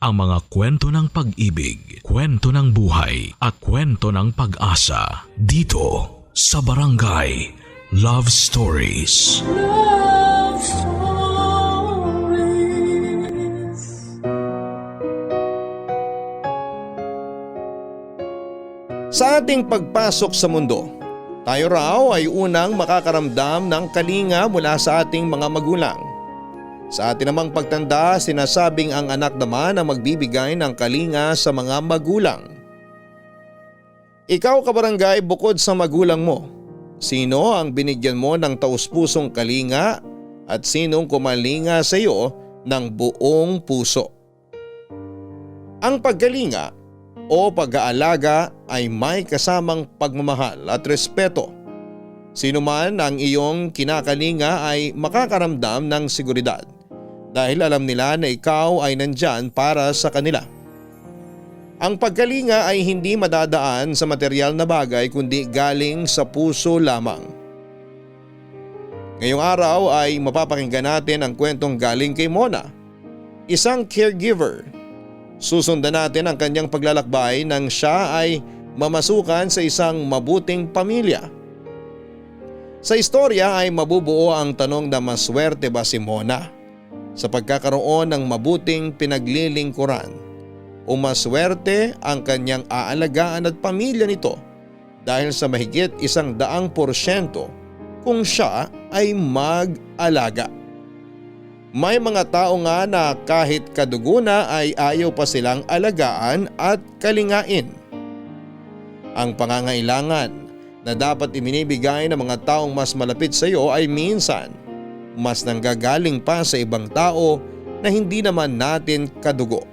ang mga kwento ng pag-ibig, kwento ng buhay at kwento ng pag-asa dito sa Barangay Love Stories. Love Stories. Sa ating pagpasok sa mundo, tayo raw ay unang makakaramdam ng kalinga mula sa ating mga magulang. Sa atin namang pagtanda, sinasabing ang anak naman ang magbibigay ng kalinga sa mga magulang. Ikaw kabarangay, bukod sa magulang mo, sino ang binigyan mo ng taus-pusong kalinga at sinong kumalinga sa iyo ng buong puso? Ang pagkalinga o pag-aalaga ay may kasamang pagmamahal at respeto. Sino man ang iyong kinakalinga ay makakaramdam ng seguridad dahil alam nila na ikaw ay nandyan para sa kanila. Ang pagkalinga ay hindi madadaan sa material na bagay kundi galing sa puso lamang. Ngayong araw ay mapapakinggan natin ang kwentong galing kay Mona, isang caregiver. Susundan natin ang kanyang paglalakbay nang siya ay mamasukan sa isang mabuting pamilya. Sa istorya ay mabubuo ang tanong na maswerte ba si Mona sa pagkakaroon ng mabuting pinaglilingkuran o maswerte ang kanyang aalagaan at pamilya nito dahil sa mahigit 100% kung siya ay mag-alaga. May mga tao nga na kahit kadugo na ay ayaw pa silang alagaan at kalingain. Ang pangangailangan na dapat ibinibigay ng mga taong mas malapit sa iyo ay minsan mas nanggagaling pa sa ibang tao na hindi naman natin kadugo.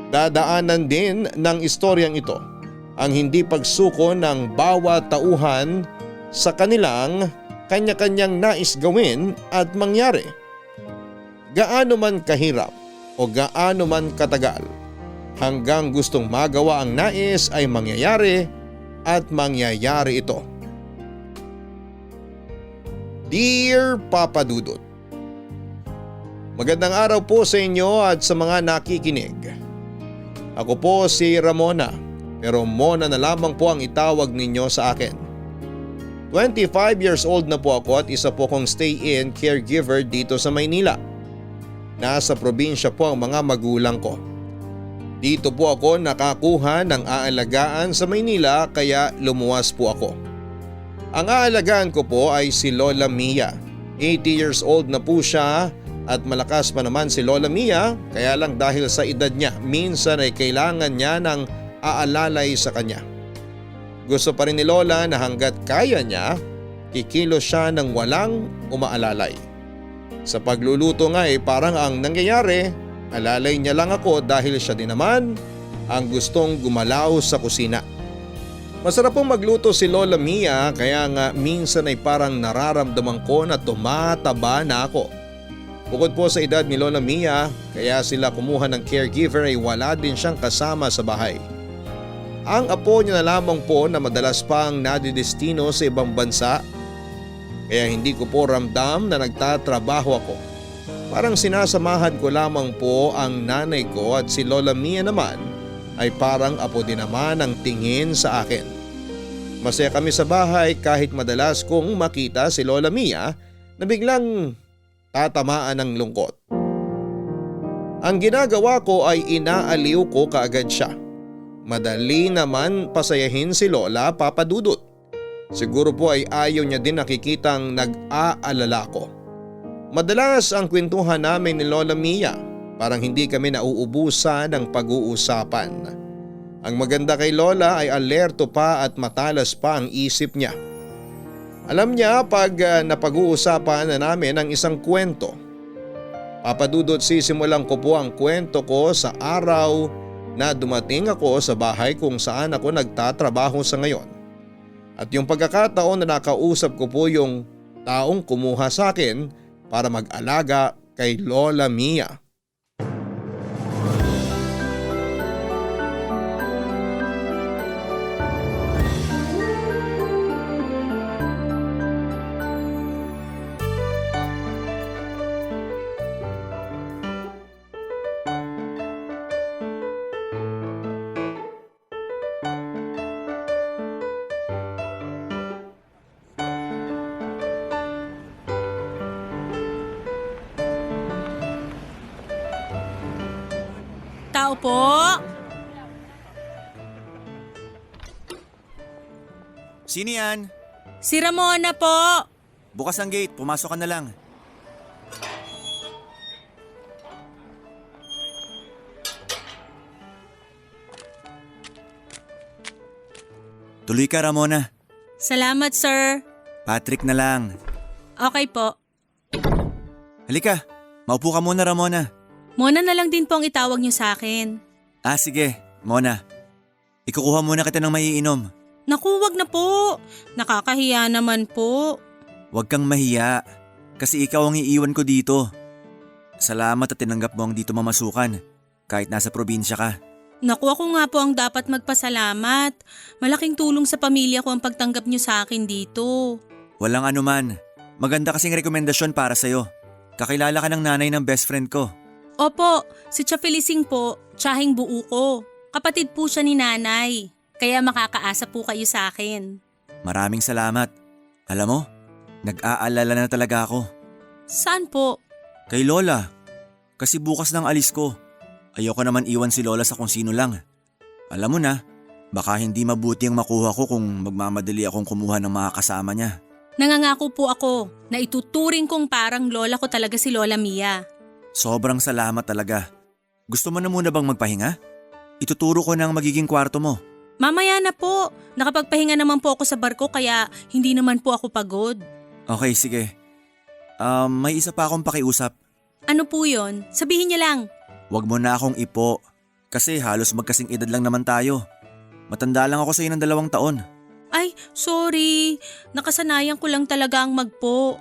Dadaanan din ng istoryang ito ang hindi pagsuko ng bawat tauhan sa kanilang kanya-kanyang nais gawin at mangyari. Gaano man kahirap o gaano man katagal, hanggang gustong magawa ang nais ay mangyayari at mangyayari ito. Dear Papa Dudut, magandang araw po sa inyo at sa mga nakikinig. Ako po si Ramona, pero Mona na lamang po ang itawag ninyo sa akin. 25 years old na po ako at isa po kong stay-in caregiver dito sa Maynila. Nasa probinsya po ang mga magulang ko. Dito po ako nakakuha ng aalagaan sa Maynila kaya lumuwas po ako. Ang aalagaan ko po ay si Lola Mia. 80 years old na po siya at malakas pa naman si Lola Mia, kaya lang dahil sa edad niya minsan ay kailangan niya ng aalalay sa kanya. Gusto pa rin ni Lola na hanggat kaya niya, kikilos siya ng walang umaalalay. Sa pagluluto nga parang ang nangyayari, alalay niya lang ako dahil siya din naman ang gustong gumalaw sa kusina. Masarap pong magluto si Lola Mia kaya nga minsan ay parang nararamdaman ko na tumataba na ako. Bukod po sa edad ni Lola Mia, kaya sila kumuha ng caregiver ay wala din siyang kasama sa bahay. Ang apo niya na lamang po na madalas pang nadidestino sa ibang bansa, kaya hindi ko po ramdam na nagtatrabaho ako. Parang sinasamahan ko lamang po ang nanay ko at si Lola Mia naman ay parang apo din naman ang tingin sa akin. Masaya kami sa bahay kahit madalas kong makita si Lola Mia na biglang tatamaan ng lungkot. Ang ginagawa ko ay inaaliw ko kaagad siya. Madali naman pasayahin si Lola, Papa Dudut. Siguro po ay ayaw niya din nakikitang nag-aalala ko. Madalas ang kwentuhan namin ni Lola Mia, parang hindi kami nauubusan ng pag-uusapan. Ang maganda kay Lola ay alerto pa at matalas pa ang isip niya. Alam niya pag napag-uusapan na namin ang isang kwento. Papa Dudut, sisimulan ko po ang kwento ko sa araw na dumating ako sa bahay kung saan ako nagtatrabaho sa ngayon. At yung pagkakataon na nakausap ko po yung taong kumuha sa akin para mag-alaga kay Lola Mia. tao po. Sino yan? Si Ramona po. Bukas ang gate, pumasok ka na lang. Tuloy ka, Ramona. Salamat, sir. Patrick na lang. Okay po. Halika, maupo ka muna, Ramona. Mona na lang din po ang itawag niyo sa akin. Sige, Mona. Ikukuha muna kita ng maiinom. Naku, wag na po. Nakakahiya naman po. Huwag kang mahiya, kasi ikaw ang iiwan ko dito. Salamat at tinanggap mo ang dito mamasukan, kahit nasa probinsya ka. Naku, ako nga po ang dapat magpasalamat. Malaking tulong sa pamilya ko ang pagtanggap niyo sa akin dito. Walang anuman. Maganda kasing rekomendasyon para sa'yo. Kakilala ka ng nanay ng best friend ko. Opo, si Tia Felicing po, tsahing buo ko. Kapatid po siya ni nanay. Kaya makakaasa po kayo sa akin. Maraming salamat. Alam mo, nag-aalala na talaga ako. Saan po? Kay Lola. Kasi bukas ng alis ko. Ayoko naman iwan si Lola sa kung sino lang. Alam mo na, baka hindi mabuti ang makuha ko kung magmamadali akong kumuha ng mga kasama niya. Nangangako po ako na ituturing kong parang lola ko talaga si Lola Mia. Sobrang salamat talaga. Gusto mo na muna bang magpahinga? Ituturo ko na ang magiging kwarto mo. Mamaya na po. Nakapagpahinga naman po ako sa barko kaya hindi naman po ako pagod. Okay, sige. May isa pa akong pakiusap. Ano po yon? Sabihin niyo lang. Huwag mo na akong ipo. Kasi halos magkasing edad lang naman tayo. Matanda lang ako sa iyo ng 2 taon. Ay, sorry. Nakasanayan ko lang talaga ang magpo.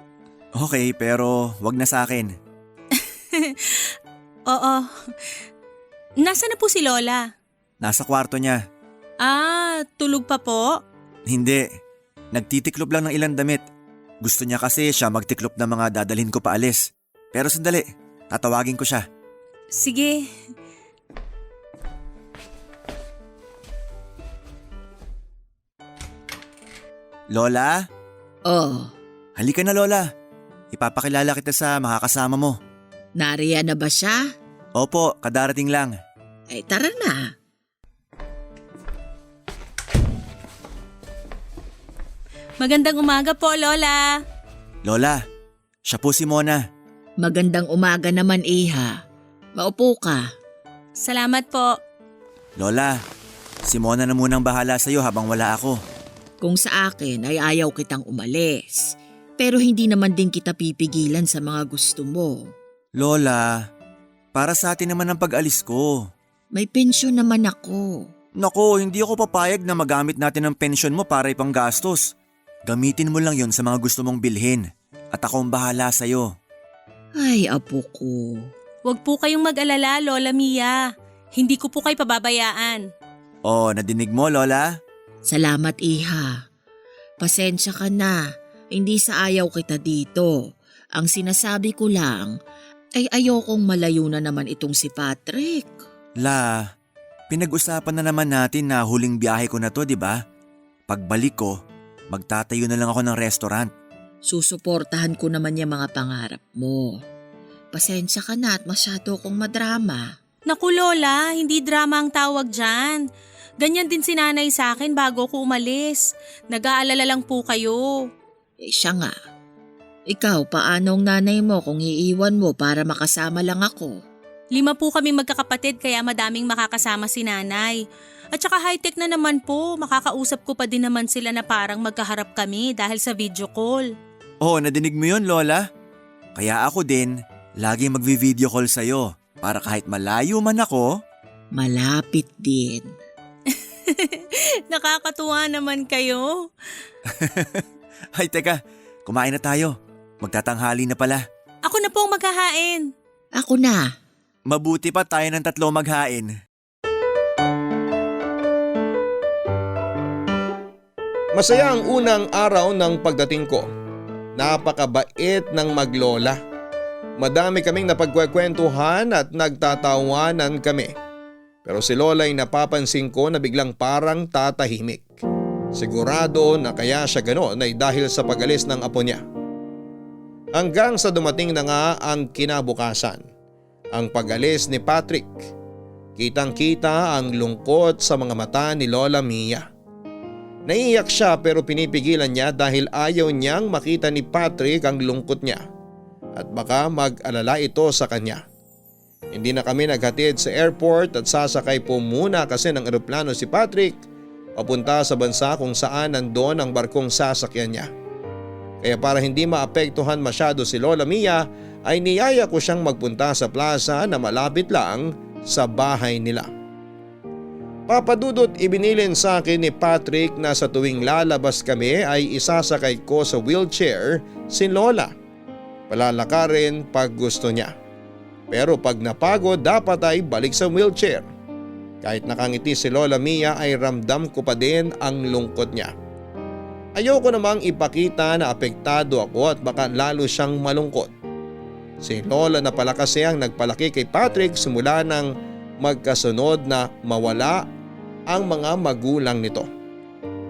Okay, pero wag na sa akin. Oo. Nasaan na po si Lola? Nasa kwarto niya. Tulog pa po? Hindi. Nagtitiklop lang ng ilang damit. Gusto niya kasi siya magtiklop ng mga dadalhin ko paalis. Pero sandali, tatawagin ko siya. Sige. Lola? Oh, Halika na, Lola. Ipapakilala kita sa makakasama mo. nariyan na ba siya? Opo, kadarating lang. Ay tara na. Magandang umaga po, Lola. Lola, siya po si Mona. Magandang umaga naman, Iha. Maupo ka. Salamat po. Lola, si Mona na munang bahala sa'yo habang wala ako. Kung sa akin ay ayaw kitang umalis. Pero hindi naman din kita pipigilan sa mga gusto mo. Lola, para sa atin naman ang pag-alis ko. May pensyon naman ako. Nako, hindi ako papayag na magamit natin ang pensyon mo para ipang gastos. Gamitin mo lang yon sa mga gusto mong bilhin. At ako ang bahala sa'yo. Ay, apo ko. Huwag po kayong mag-alala, Lola Mia. Hindi ko po kayo pababayaan. Oh, nadinig mo, Lola? Salamat, Iha. Pasensya ka na. Hindi sa ayaw kita dito. Ang sinasabi ko lang ay ayokong malayo na naman itong si Patrick. La, pinag-usapan na naman natin na huling biyahe ko na to, di ba? Pagbalik ko, magtatayo na lang ako ng restaurant. Susuportahan ko naman yung mga pangarap mo. Pasensya ka na at masyado kong madrama. Naku, Lola, hindi drama ang tawag dyan. Ganyan din si nanay sa akin bago ko umalis. Nag-aalala lang po kayo. Siya nga. Ikaw, paano ang nanay mo kung iiwan mo para makasama lang ako? 5 po kaming magkakapatid kaya madaming makakasama si nanay. At saka high-tech na naman po, makakausap ko pa din naman sila na parang magkaharap kami dahil sa video call. Oh, nadinig mo yun, Lola? Kaya ako din, lagi magvi-video call sa'yo para kahit malayo man ako. Malapit din. Nakakatuwa naman kayo. Ay, teka, kumain na tayo. Magtatanghali na pala. Ako na po ang maghahain. Ako na. Mabuti pa tayo ng 3 maghain. Masaya ang unang araw ng pagdating ko. Napakabait ng maglola. Madami kaming napagkwekwentuhan at nagtatawanan kami. Pero si Lola ay napapansin ko na biglang parang tatahimik. Sigurado na kaya siya gano'n ay dahil sa pag-alis ng apo niya. Hanggang sa dumating na nga ang kinabukasan, ang pag-alis ni Patrick. Kitang-kita ang lungkot sa mga mata ni Lola Mia. Naiiyak siya pero pinipigilan niya dahil ayaw niyang makita ni Patrick ang lungkot niya at baka mag-alala ito sa kanya. Hindi na kami naghatid sa airport at sasakay po muna kasi ng eroplano si Patrick papunta sa bansa kung saan nandoon ang barkong sasakyan niya. Kaya para hindi maapektuhan masyado si Lola Mia ay niyaya ko siyang magpunta sa plaza na malapit lang sa bahay nila. Papadudot, ibinilin sa akin ni Patrick na sa tuwing lalabas kami ay isasakay ko sa wheelchair si Lola. Palalakarin pag gusto niya. Pero pag napagod dapat ay balik sa wheelchair. Kahit nakangiti si Lola Mia ay ramdam ko pa din ang lungkot niya. Ayoko namang ipakita na apektado ako at baka lalo siyang malungkot. Si Lola na pala kasi ang nagpalaki kay Patrick simula nang magkasunod na mawala ang mga magulang nito.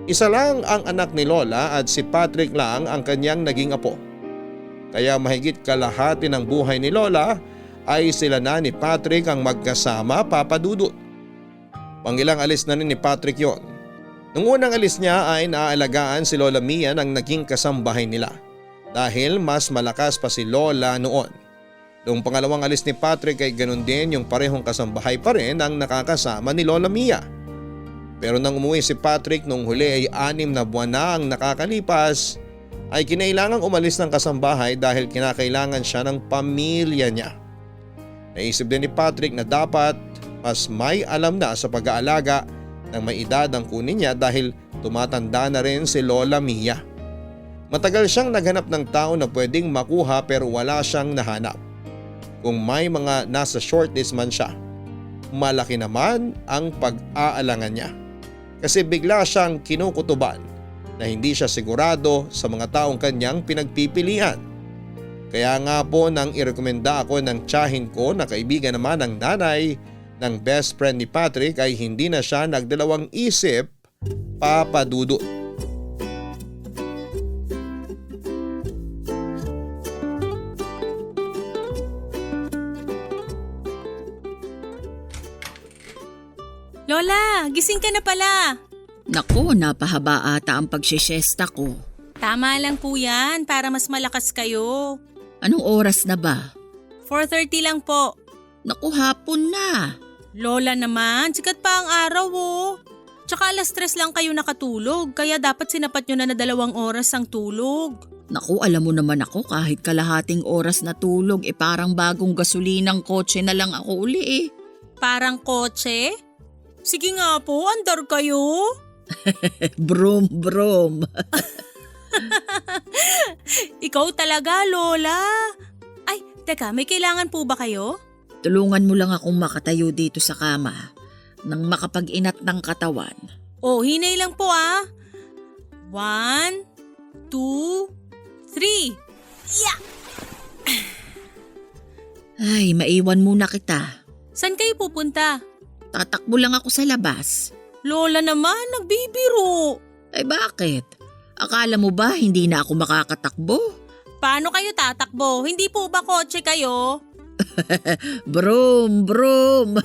Isa lang ang anak ni Lola at si Patrick lang ang kanyang naging apo. Kaya mahigit kalahati ng buhay ni Lola ay sila na ni Patrick ang magkasama, Papa Dudut. Pangilang alis na rin ni Patrick yon. Nung unang alis niya ay naaalagaan si Lola Mia ng naging kasambahay nila dahil mas malakas pa si Lola noon. Noong pangalawang alis ni Patrick ay ganun din yung parehong kasambahay pa rin ang nakakasama ni Lola Mia. Pero nang umuwi si Patrick nung huli ay 6 na buwan na ang nakakalipas ay kinailangang umalis ng kasambahay dahil kinakailangan siya ng pamilya niya. Naisip din ni Patrick na dapat mas may alam na sa pag-aalaga ng may edad ang kunin niya dahil tumatanda na rin si Lola Mia. Matagal siyang naghanap ng tao na pwedeng makuha pero wala siyang nahanap. Kung may mga nasa shortlist man siya, malaki naman ang pag-aalangan niya. Kasi bigla siyang kinukutuban na hindi siya sigurado sa mga taong kanyang pinagpipilian. Kaya nga po nang irekomenda ako ng tiyahin ko na kaibigan naman ng nanay ng best friend ni Patrick ay hindi na siya nagdalawang isip, Papa Dudut. Lola, gising ka na pala. Naku, napahaba ata ang pagsisyesta ko. Tama lang po yan para mas malakas kayo. Anong oras na ba? 4:30 lang po. Naku, hapon na. Lola naman, sikat pa ang araw oh. Tsaka 3:00 lang kayo nakatulog kaya dapat sinapat nyo na 2 oras ang tulog. Naku, alam mo naman ako kahit kalahating oras na tulog parang bagong gasolinang kotse na lang ako uli eh. Parang kotse? Sige nga po, andar kayo. Brum brum. Ikaw talaga, Lola. Ay, teka, may kailangan po ba kayo? Tulungan mo lang akong makatayo dito sa kama nang makapag-inat ng katawan. Oh, hinay lang po ah. 1, 2, 3. Yeah! Ay, maiwan muna kita. Saan kayo pupunta? Tatakbo lang ako sa labas. Lola naman, nagbibiro. Ay bakit? Akala mo ba hindi na ako makakatakbo? Paano kayo tatakbo? Hindi po ba kotse kayo? Brum, brum.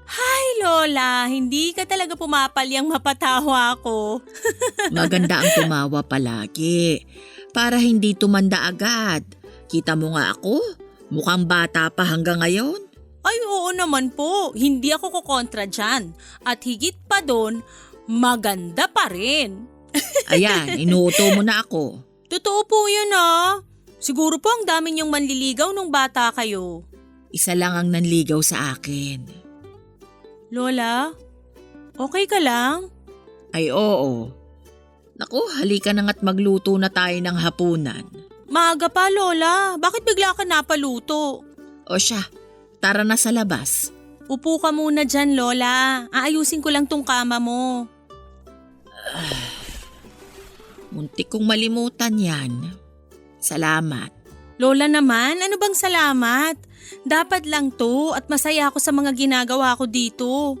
Hay Lola, hindi ka talaga pumapalyang mapatawa ko. Maganda ang tumawa palagi. Para hindi tumanda agad. Kita mo nga ako, mukhang bata pa hanggang ngayon. Ay oo naman po, hindi ako kukontra dyan. At higit pa doon, maganda pa rin. Ayan, inuuto mo na ako. Totoo po yun ah. Siguro po ang dami niyong manliligaw nung bata kayo. Isa lang ang nanligaw sa akin. Lola, okay ka lang? Ay oo. Naku, halika na nga't magluto na tayo ng hapunan. Maaga pa Lola, bakit bigla ka napaluto? O siya, tara na sa labas. Upo ka muna dyan Lola, aayusin ko lang tong kama mo. Muntik kong malimutan yan. Salamat. Lola naman, ano bang salamat? Dapat lang to at masaya ako sa mga ginagawa ko dito.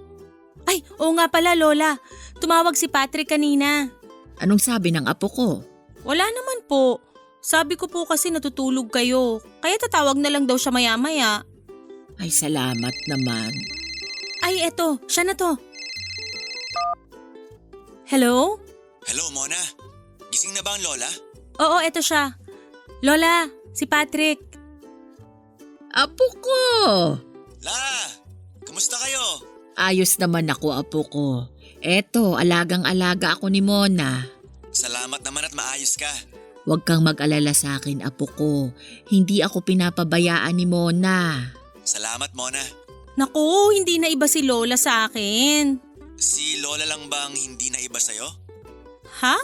Ay, oo nga pala Lola, tumawag si Patrick kanina. Anong sabi ng apo ko? Wala naman po. Sabi ko po kasi natutulog kayo, kaya tatawag na lang daw siya maya-maya. Ay, salamat naman. Ay, eto, siya na to. Hello? Hello, Mona. Gising na ba ang lola? Oo, eto siya. Lola, si Patrick. Apo ko! La! Kamusta kayo? Ayos naman ako, apo ko. Eto, alagang-alaga ako ni Mona. Salamat naman at maayos ka. Huwag kang mag-alala sa akin, apo ko. Hindi ako pinapabayaan ni Mona. Salamat, Mona. Naku, hindi na iba si Lola sa akin. Si Lola lang bang hindi na iba sa'yo? Ha?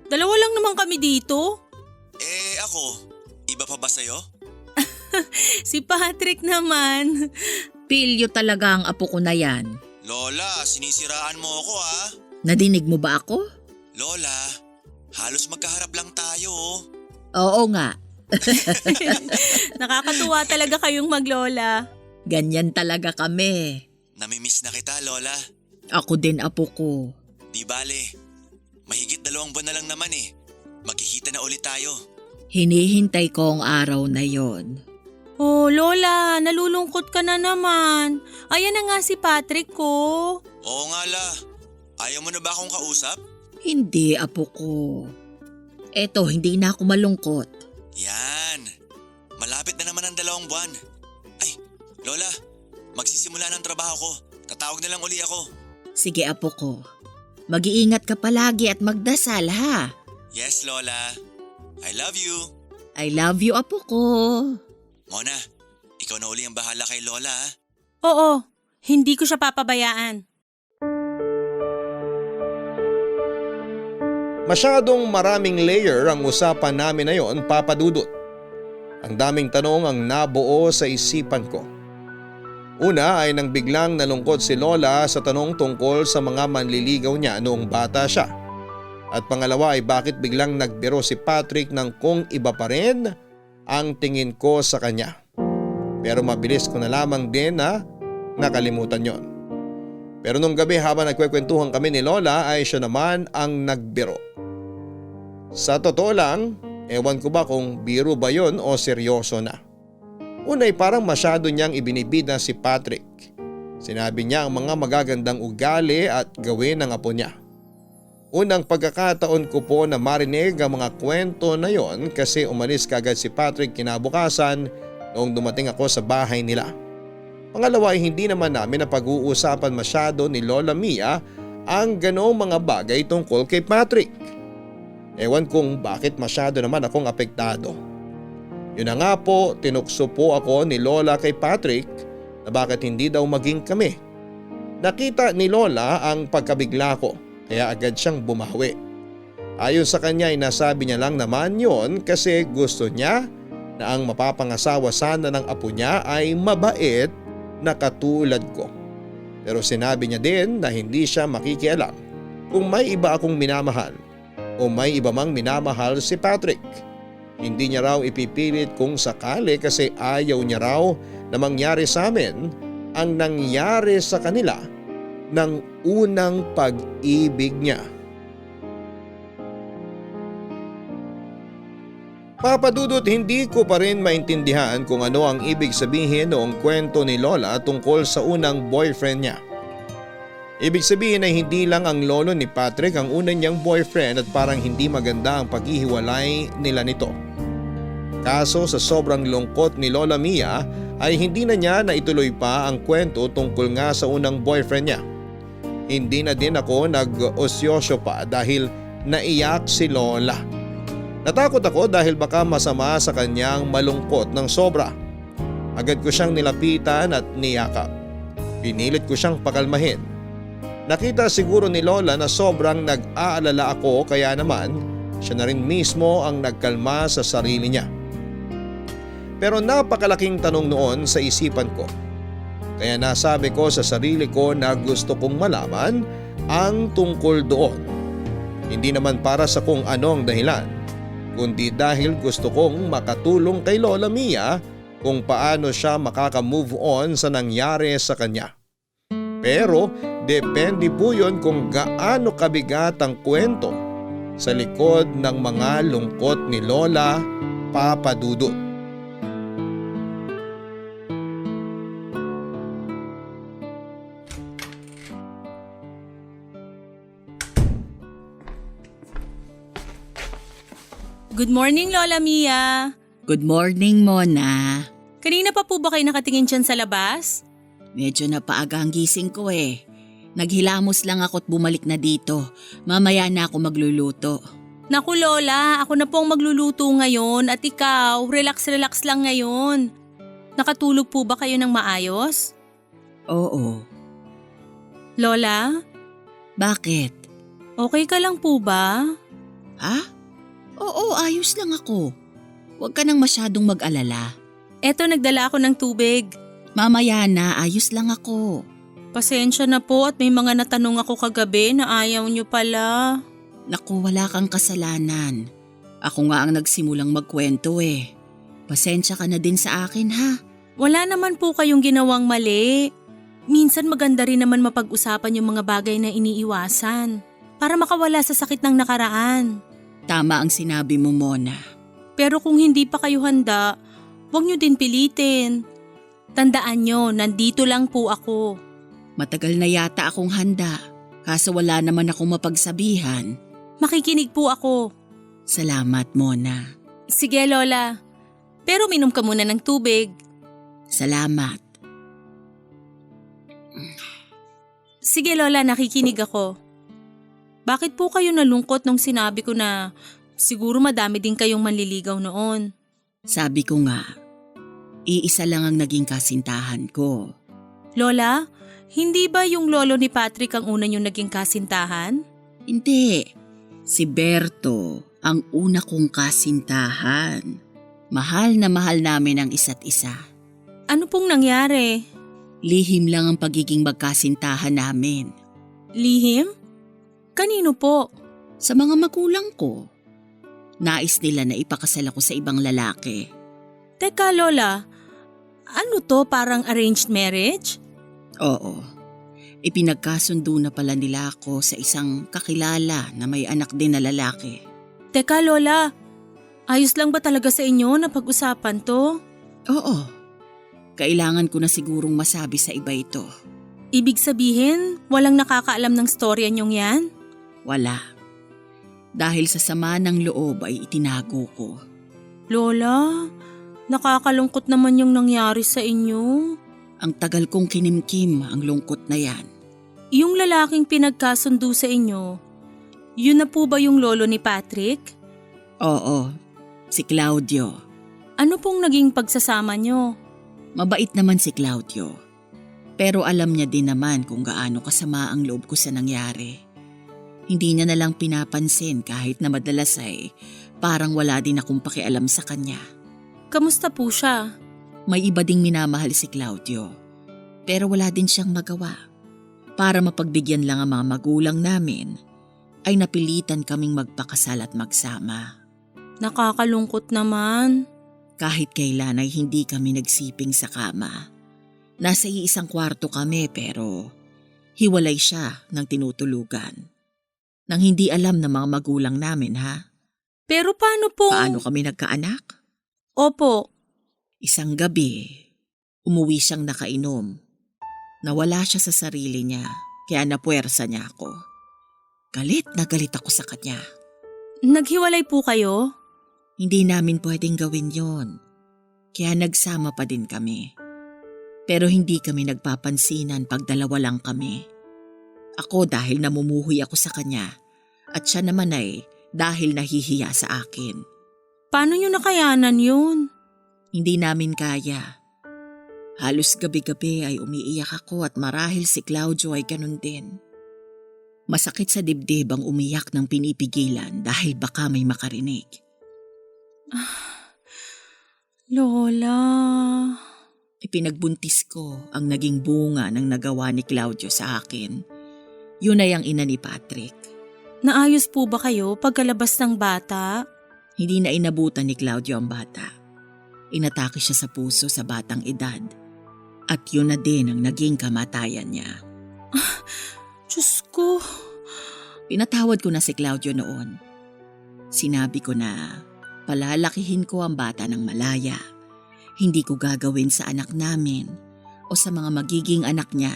Dalawa lang naman kami dito. Ako, iba pa ba sa'yo? Si Patrick naman. Pilyo talaga ang apo ko na yan. Lola, sinisiraan mo ako ha? Nadinig mo ba ako? Lola, halos magkaharap lang tayo. Oo nga. Nakakatuwa talaga kayong maglola. Ganyan talaga kami. Namimiss na kita, Lola. Ako din, apo ko. Di bale, mahigit 2 buwan na lang naman eh. Magkikita na ulit tayo. Hinihintay ko ang araw na yon. Oh, Lola, nalulungkot ka na naman. Ayan na nga si Patrick ko. Oo nga la, ayaw mo na ba akong kausap? Hindi, apo ko. Eto, hindi na ako malungkot. Yan, malapit na naman ang 2 buwan. Ay, Lola, magsisimula ng trabaho ko. Tatawag na lang uli ako. Sige, apo ko. Mag-iingat ka palagi at magdasal, ha? Yes, Lola. I love you. I love you, apo ko. Mona, ikaw na uli ang bahala kay Lola ha? Oo, hindi ko siya papabayaan. Masyadong maraming layer ang usapan namin na yon, Papa Dudut. Ang daming tanong ang nabuo sa isipan ko. Una ay nang biglang nalungkot si Lola sa tanong tungkol sa mga manliligaw niya noong bata siya. At pangalawa ay bakit biglang nagbiro si Patrick ng kung iba pa rin ang tingin ko sa kanya. Pero mabilis ko na lamang din na nakalimutan yon. Pero nung gabi habang nagkwekwentuhan kami ni Lola ay siya naman ang nagbiro. Sa totoo lang, ewan ko ba kung biro ba yon o seryoso na. Unay parang masyado niyang ibinibida si Patrick. Sinabi niya ang mga magagandang ugali at gawin ng apo niya. Unang pagkakataon ko po na marinig ang mga kwento na yon kasi umalis kagad si Patrick kinabukasan noong dumating ako sa bahay nila. Pangalawa ay hindi naman namin na pag-uusapan masyado ni Lola Mia ang ganoong mga bagay tungkol kay Patrick. Ewan kung bakit masyado naman akong apektado. Yun na nga po, tinukso po ako ni Lola kay Patrick na bakit hindi daw maging kami. Nakita ni Lola ang pagkabigla ko kaya agad siyang bumawi. Ayon sa kanya ay nasabi niya lang naman yon kasi gusto niya na ang mapapangasawa sana ng apo niya ay mabait na katulad ko. Pero sinabi niya din na hindi siya makikialam kung may iba akong minamahal o may iba mang minamahal si Patrick. Hindi niya raw ipipilit kung sakali kasi ayaw niya raw na mangyari sa amin ang nangyari sa kanila ng unang pag-ibig niya. Papa Dudut, hindi ko pa rin maintindihan kung ano ang ibig sabihin noong kwento ni Lola tungkol sa unang boyfriend niya. Ibig sabihin ay hindi lang ang lolo ni Patrick ang unang niyang boyfriend at parang hindi maganda ang paghihiwalay nila nito. Kaso sa sobrang lungkot ni Lola Mia ay hindi na niya naituloy pa ang kwento tungkol nga sa unang boyfriend niya. Hindi na din ako nag-osyosyo pa dahil naiyak si Lola. Natakot ako dahil baka masama sa kanyang malungkot ng sobra. Agad ko siyang nilapitan at niyakap. Pinilit ko siyang pakalmahin. Nakita siguro ni Lola na sobrang nag-aalala ako kaya naman siya na rin mismo ang nagkalma sa sarili niya. Pero napakalaking tanong noon sa isipan ko. Kaya nasabi ko sa sarili ko na gusto kong malaman ang tungkol doon. Hindi naman para sa kung ano ang dahilan, kundi dahil gusto kong makatulong kay Lola Mia kung paano siya makaka-move on sa nangyari sa kanya. Pero depende po yun kung gaano kabigat ang kwento sa likod ng mga lungkot ni Lola, Papa Dudut. Good morning, Lola Mia. Good morning, Mona. Kanina pa po ba kayo nakatingin dyan sa labas? Medyo napaaga ang gising ko eh. Naghilamos lang ako't bumalik na dito. Mamaya na ako magluluto. Naku Lola, ako na po ang magluluto ngayon at ikaw, relax-relax lang ngayon. Nakatulog po ba kayo ng maayos? Oo. Lola, Bakit? okay ka lang po ba? Ha? Oo, ayos lang ako. Huwag ka nang masyadong mag-alala. Eto, nagdala ako ng tubig. Mamaya na, ayos lang ako. Pasensya na po at may mga natanong ako kagabi na ayaw nyo pala. Naku, wala kang kasalanan. Ako nga ang nagsimulang magkwento eh. Pasensya ka na din sa akin ha. Wala naman po kayong ginawang mali. Minsan maganda rin naman mapag-usapan yung mga bagay na iniiwasan para makawala sa sakit ng nakaraan. Tama ang sinabi mo, Mona. Pero kung hindi pa kayo handa, huwag nyo din pilitin. Tandaan nyo, nandito lang po ako. Matagal na yata akong handa, kaso wala naman akong mapagsabihan. Makikinig po ako. Salamat, Mona. Sige Lola, pero minom ka muna ng tubig. Salamat. Sige Lola, nakikinig ako. Bakit po kayo nalungkot nung sinabi ko na siguro madami din kayong manliligaw noon? Sabi ko nga, iisa lang ang naging kasintahan ko. Lola, hindi ba yung lolo ni Patrick ang una niyong naging kasintahan? Hindi, si Berto ang una kong kasintahan. Mahal na mahal namin ang isa't isa. Ano pong nangyari? Lihim lang ang pagiging magkasintahan namin. Lihim? Kanino po? Sa mga magulang ko, nais nila na ipakasal ako sa ibang lalaki. Teka Lola, ano to, parang arranged marriage? Oo, ipinagkasundo na pala nila ako sa isang kakilala na may anak din na lalaki. Teka Lola, ayos lang ba talaga sa inyo na pag-usapan to? Oo, kailangan ko na sigurong masabi sa iba ito. Ibig sabihin, walang nakakaalam ng storya niyong yan? Wala. Dahil sa sama ng loob ay itinago ko. Lola, nakakalungkot naman yung nangyari sa inyo. Ang tagal kong kinimkim ang lungkot na yan. Yung lalaking pinagkasundo sa inyo, yun na po ba yung lolo ni Patrick? Oo, si Claudio. Ano pong naging pagsasama nyo? Mabait naman si Claudio. Pero alam niya din naman kung gaano kasama ang loob ko sa nangyari. Hindi niya nalang pinapansin kahit na madalas ay parang wala din akong pakialam sa kanya. Kamusta po siya? May iba ding minamahal si Claudio. Pero wala din siyang magawa. Para mapagbigyan lang ang mga magulang namin, ay napilitan kaming magpakasal at magsama. Nakakalungkot naman. Kahit kailan ay hindi kami nagsiping sa kama. Nasa iisang kwarto kami pero hiwalay siya ng tinutulugan. Nang hindi alam ng mga magulang namin ha. Pero paano po? Paano kami nagkaanak? Opo. Isang gabi, umuwi siyang nakainom. Nawala siya sa sarili niya, kaya napuwersa niya ako. Galit na galit ako sa kanya. Naghiwalay po kayo? Hindi namin pwedeng gawin yon. Kaya nagsama pa din kami. Pero hindi kami nagpapansinan pag dalawa lang kami. Ako dahil namumuhuy ako sa kanya at siya naman ay dahil nahihiya sa akin. Paano nyo nakayanan yun? Hindi namin kaya. Halos gabi-gabi ay umiiyak ako at marahil si Claudio ay ganun din. Masakit sa dibdib ang umiyak ng pinipigilan dahil baka may makarinig. Lola. Ipinagbuntis ko ang naging bunga ng nagawa ni Claudio sa akin. Yun ay ang ina ni Patrick. Naayos po ba kayo pagkalabas ng bata? Hindi na inabutan ni Claudio ang bata. Inatake siya sa puso sa batang edad. At yun na din ang naging kamatayan niya. Diyos ko. Pinatawad ko na si Claudio noon. Sinabi ko na palalakihin ko ang bata ng malaya. Hindi ko gagawin sa anak namin o sa mga magiging anak niya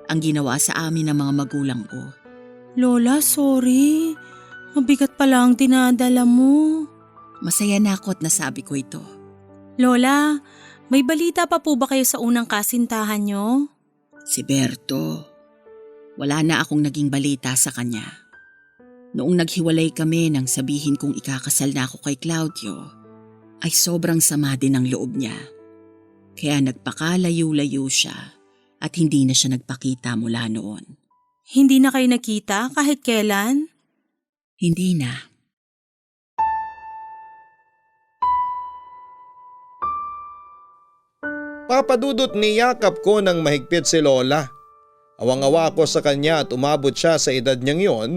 ang ginawa sa amin ng mga magulang ko. Lola, sorry. Mabigat pala ang dinadala mo. Masaya na ako at nasabi ko ito. Lola, may balita pa po ba kayo sa unang kasintahan nyo? Si Berto, wala na akong naging balita sa kanya. Noong naghiwalay kami nang sabihin kong ikakasal na ako kay Claudio, ay sobrang sama din ang loob niya. Kaya nagpakalayo-layo siya at hindi na siya nagpakita mula noon. Hindi na kayo nakita kahit kailan? Hindi na. Papadudot niyakap ko ng mahigpit si Lola. Awang-awa ako sa kanya at umabot siya sa edad niyang yon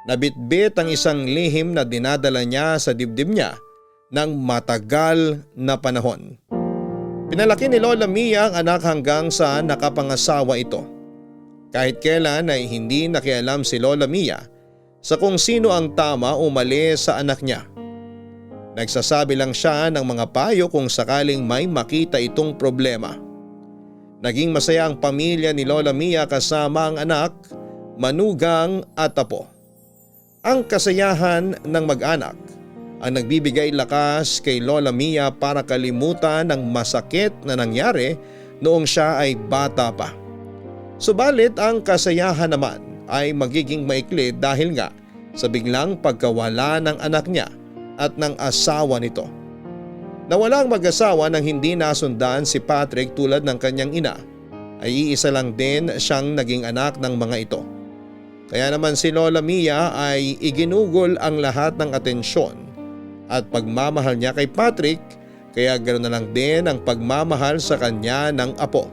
na bitbit ang isang lihim na dinadala niya sa dibdib niya ng matagal na panahon. Pinalaki ni Lola Mia ang anak hanggang sa nakapangasawa ito. Kahit kailan ay hindi nakialam si Lola Mia sa kung sino ang tama o mali sa anak niya. Nagsasabi lang siya ng mga payo kung sakaling may makita itong problema. Naging masaya ang pamilya ni Lola Mia kasama ang anak, manugang at apo. Ang kasayahan ng mag-anak ang nagbibigay lakas kay Lola Mia para kalimutan ang masakit na nangyari noong siya ay bata pa. Subalit ang kasayahan naman ay magiging maikli dahil nga sa biglang pagkawala ng anak niya at ng asawa nito. Nawalang mag-asawa nang hindi nasundan si Patrick tulad ng kanyang ina, ay iisa lang din siyang naging anak ng mga ito. Kaya naman si Lola Mia ay iginugol ang lahat ng atensyon at pagmamahal niya kay Patrick, kaya ganoon na lang din ang pagmamahal sa kanya ng apo.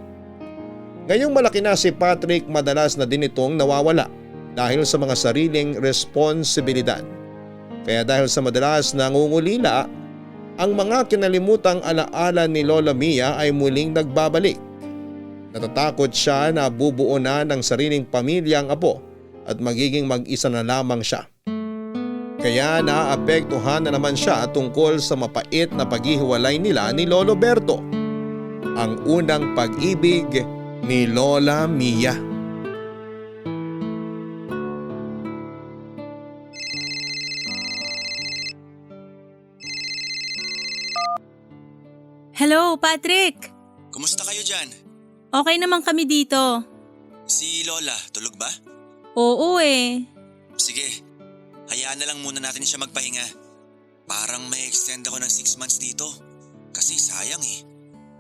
Ngayong malaki na si Patrick, madalas na din itong nawawala dahil sa mga sariling responsibilidad. Kaya dahil sa madalas nangungulila, ang mga kinalimutang alaala ni Lola Mia ay muling nagbabalik. Natatakot siya na bubuo na ng sariling pamilya ang apo at magiging mag-isa na lamang siya. Kaya naapektuhan na naman siya tungkol sa mapait na paghihiwalay nila ni Lolo Berto, ang unang pag-ibig ni Lola Mia. Hello, Patrick! Kumusta kayo dyan? Okay naman kami dito. Si Lola, tulog ba? Oo eh. Sige, hayaan na lang muna natin siya magpahinga. Parang may extend ako ng 6 months dito. Kasi sayang eh.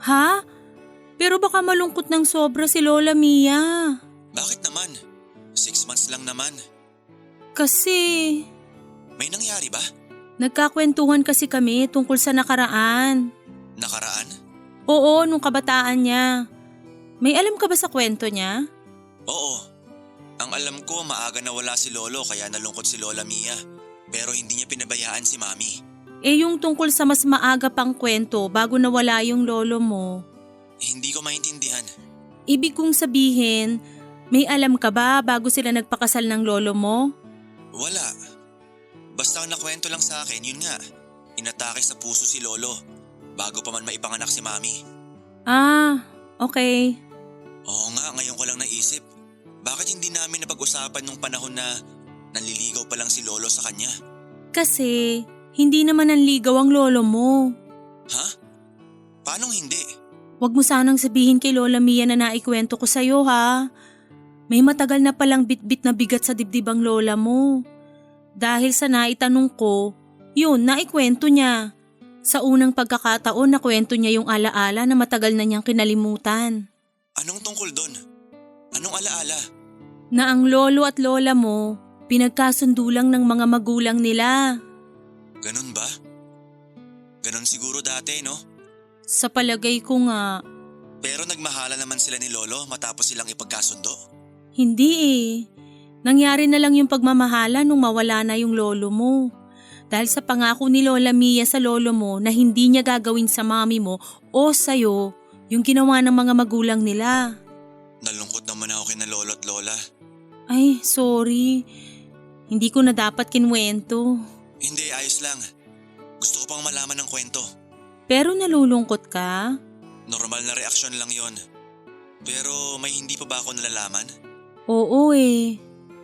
Ha? Pero baka malungkot ng sobra si Lola Mia. Bakit naman? 6 months lang naman. Kasi May nangyari ba? nagkakwentuhan kasi kami tungkol sa nakaraan. Nakaraan? Oo, nung kabataan niya. May alam ka ba sa kwento niya? Oo. Ang alam ko, maaga nawala si Lolo kaya nalungkot si Lola Mia. Pero hindi niya pinabayaan si Mami. Eh yung tungkol sa mas maaga pang kwento bago nawala yung lolo mo. Hindi ko maintindihan. Ibig kong sabihin, may alam ka ba bago sila nagpakasal ng lolo mo? Wala. Basta ang nakwento lang sa akin, yun nga. Inatake sa puso si Lolo bago pa man maipanganak si Mami. Ah, okay. Oo nga, ngayon ko lang naisip. Bakit hindi namin napag-usapan nung panahon na nanliligaw pa lang si Lolo sa kanya? Kasi hindi naman nanligaw ang lolo mo. Ha? Paanong hindi? Huwag mo sanang sabihin kay Lola Mia na naikwento ko sa'yo ha. May matagal na palang bitbit na bigat sa dibdib ang lola mo. Dahil sa naitanong ko, yun, naikwento niya. Sa unang pagkakataon na kwento niya yung alaala na matagal na niyang kinalimutan. Anong tungkol doon? Anong alaala? Na ang lolo at lola mo, pinagkasundo lang ng mga magulang nila. Ganun ba? Ganun siguro dati, no? Sa palagay ko nga, Pero nagmahala naman sila ni Lolo matapos silang ipagkasundo. hindi eh. Nangyari na lang yung pagmamahala nung mawala na yung lolo mo. Dahil sa pangako ni Lola Mia sa lolo mo na hindi niya gagawin sa mami mo o sa'yo yung ginawa ng mga magulang nila. Nalungkot naman ako kina Lolo at Lola. Ay, sorry. Hindi ko na dapat kinwento. Hindi, ayos lang. Gusto ko pang malaman ng kwento. Pero nalulungkot ka? Normal na reaksyon lang yon. Pero may hindi pa ba ako nalalaman? Oo eh.